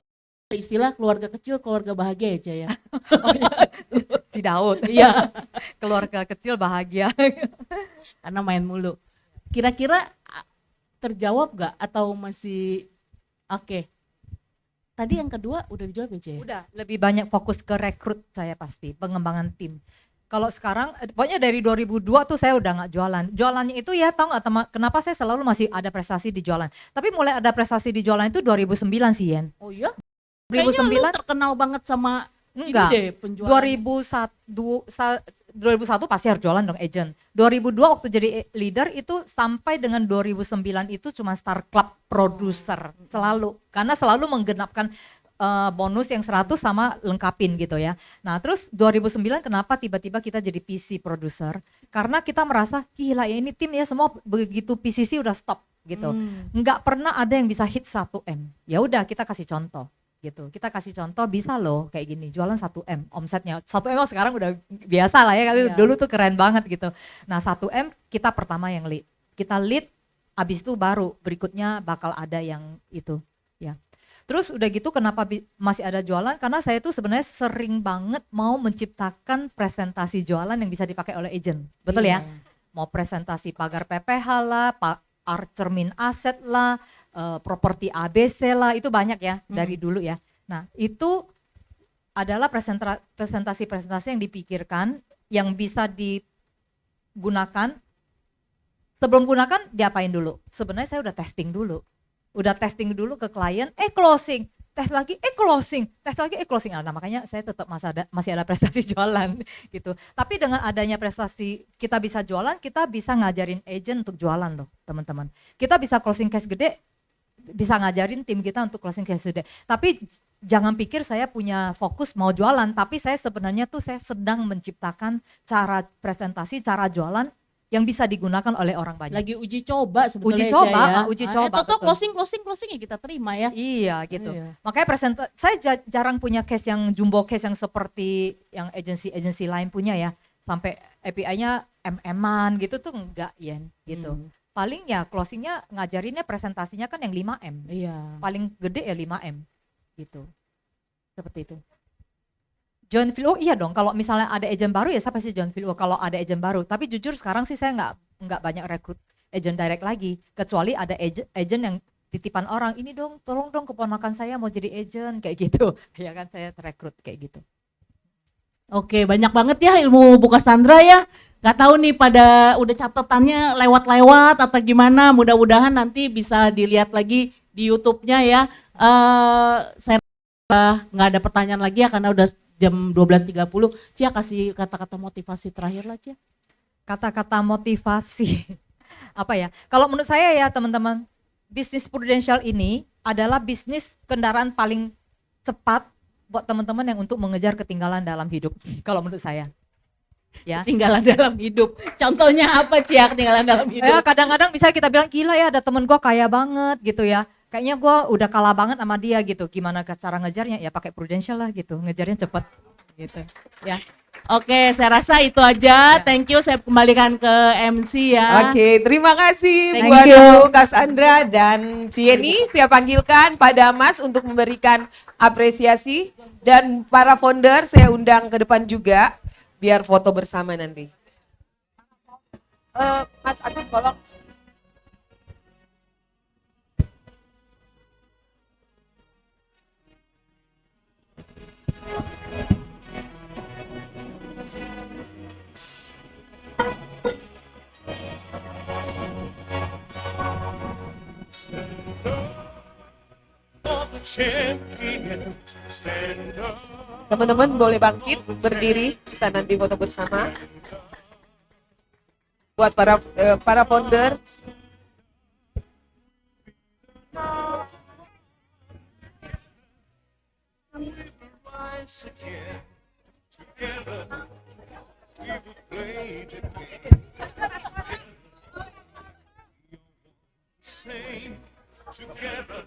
C: istilah keluarga kecil, keluarga bahagia ya Ca ya.
B: Si Daud, iya. Keluarga kecil bahagia.
C: Karena main mulu. Kira-kira terjawab gak atau masih oke? Tadi yang kedua udah dijawab ya Ca?
B: Udah, lebih banyak fokus ke rekrut saya pasti, pengembangan tim. Kalau sekarang, pokoknya dari 2002 tuh saya udah nggak jualan. Jualannya itu ya tahu nggak kenapa saya selalu masih ada prestasi di jualan. Tapi mulai ada prestasi di jualan itu 2009 sih Yen.
C: Oh iya?
B: 2009
C: Kayaknya lu terkenal banget sama
B: enggak.
C: ini deh penjualan.
B: 2001 pasti harus jualan dong agent. 2002 waktu jadi leader itu sampai dengan 2009 itu cuma Star Club producer selalu. Karena selalu menggenapkan bonus yang 100 sama lengkapin gitu ya. Nah terus 2009 kenapa tiba-tiba kita jadi PC producer? Karena kita merasa gila ya ini tim ya semua begitu PCC udah stop gitu. Nggak pernah ada yang bisa hit 1M. Ya udah kita kasih contoh. Gitu. Kita kasih contoh bisa loh kayak gini, jualan 1M omsetnya. 1M sekarang udah biasa lah ya, tapi dulu tuh keren banget gitu. Nah 1M kita pertama yang lead. Kita lead, abis itu baru berikutnya bakal ada yang itu ya. Terus udah gitu kenapa masih ada jualan? Karena saya tuh sebenarnya sering banget mau menciptakan presentasi jualan yang bisa dipakai oleh agent. Betul ya? Mau presentasi pagar PPH lah, cermin aset lah, properti ABC lah, itu banyak ya dari dulu ya. Nah itu adalah presentasi-presentasi yang dipikirkan yang bisa digunakan. Sebelum gunakan diapain dulu? Sebenarnya saya udah testing dulu ke klien, closing, tes lagi, closing, tes lagi, closing. Nah makanya saya tetap masih ada prestasi jualan gitu. Tapi dengan adanya prestasi kita bisa jualan, kita bisa ngajarin agent untuk jualan loh teman-teman. Kita bisa closing case gede, bisa ngajarin tim kita untuk closing case gede. Tapi jangan pikir saya punya fokus mau jualan, tapi saya sebenarnya tuh saya sedang menciptakan cara presentasi, cara jualan yang bisa digunakan oleh orang banyak.
C: Lagi uji coba sebetulnya.
B: Uji coba.
C: Itu closing ya kita terima ya.
B: Iya gitu. Makanya saya jarang punya case yang jumbo case yang seperti yang agensi lain punya ya. Sampai API-nya MM-an gitu tuh enggak Yen gitu. Paling ya closingnya ngajarinnya presentasinya kan yang 5M.
C: Iya.
B: Paling gede ya 5M gitu. Seperti itu. John Phil, iya dong. Kalau misalnya ada agent baru ya saya pasti John Phil. Kalau ada agent baru, tapi jujur sekarang sih saya nggak banyak rekrut agent direct lagi. Kecuali ada agent yang titipan orang. Ini dong, tolong dong keponakan saya mau jadi agent kayak gitu. Ya kan saya rekrut kayak gitu.
C: Oke, banyak banget ya ilmu Bu Cassandra ya. Gak tahu nih pada udah catatannya lewat-lewat atau gimana. Mudah-mudahan nanti bisa dilihat lagi di YouTube-nya ya. Saya nggak ada pertanyaan lagi ya karena udah jam 12.30. Cia kasih kata-kata motivasi terakhir lah Cia.
B: Kata-kata motivasi apa ya? Kalau menurut saya ya teman-teman, bisnis Prudential ini adalah bisnis kendaraan paling cepat buat teman-teman yang untuk mengejar ketinggalan dalam hidup. Kalau menurut saya. Ya.
C: Ketinggalan dalam hidup. Contohnya apa Cia ketinggalan dalam hidup?
B: Ya kadang-kadang bisa kita bilang gila ya ada temen gua kaya banget gitu ya. Kayaknya gua udah kalah banget sama dia gitu. Gimana cara ngejarnya? Ya pakai Prudential lah gitu. Ngejarnya cepet gitu. Ya.
C: Oke, saya rasa itu aja. Thank you, saya kembalikan ke MC ya.
A: Oke, terima kasih
B: Thank
A: buat
B: you.
A: Cassandra dan Cieni. Saya panggilkan Pak Damas untuk memberikan apresiasi dan para founder saya undang ke depan juga biar foto bersama nanti. Mas Agus tolong. Teman-teman boleh bangkit, berdiri, kita nanti foto bersama. Buat para founder.
H: Together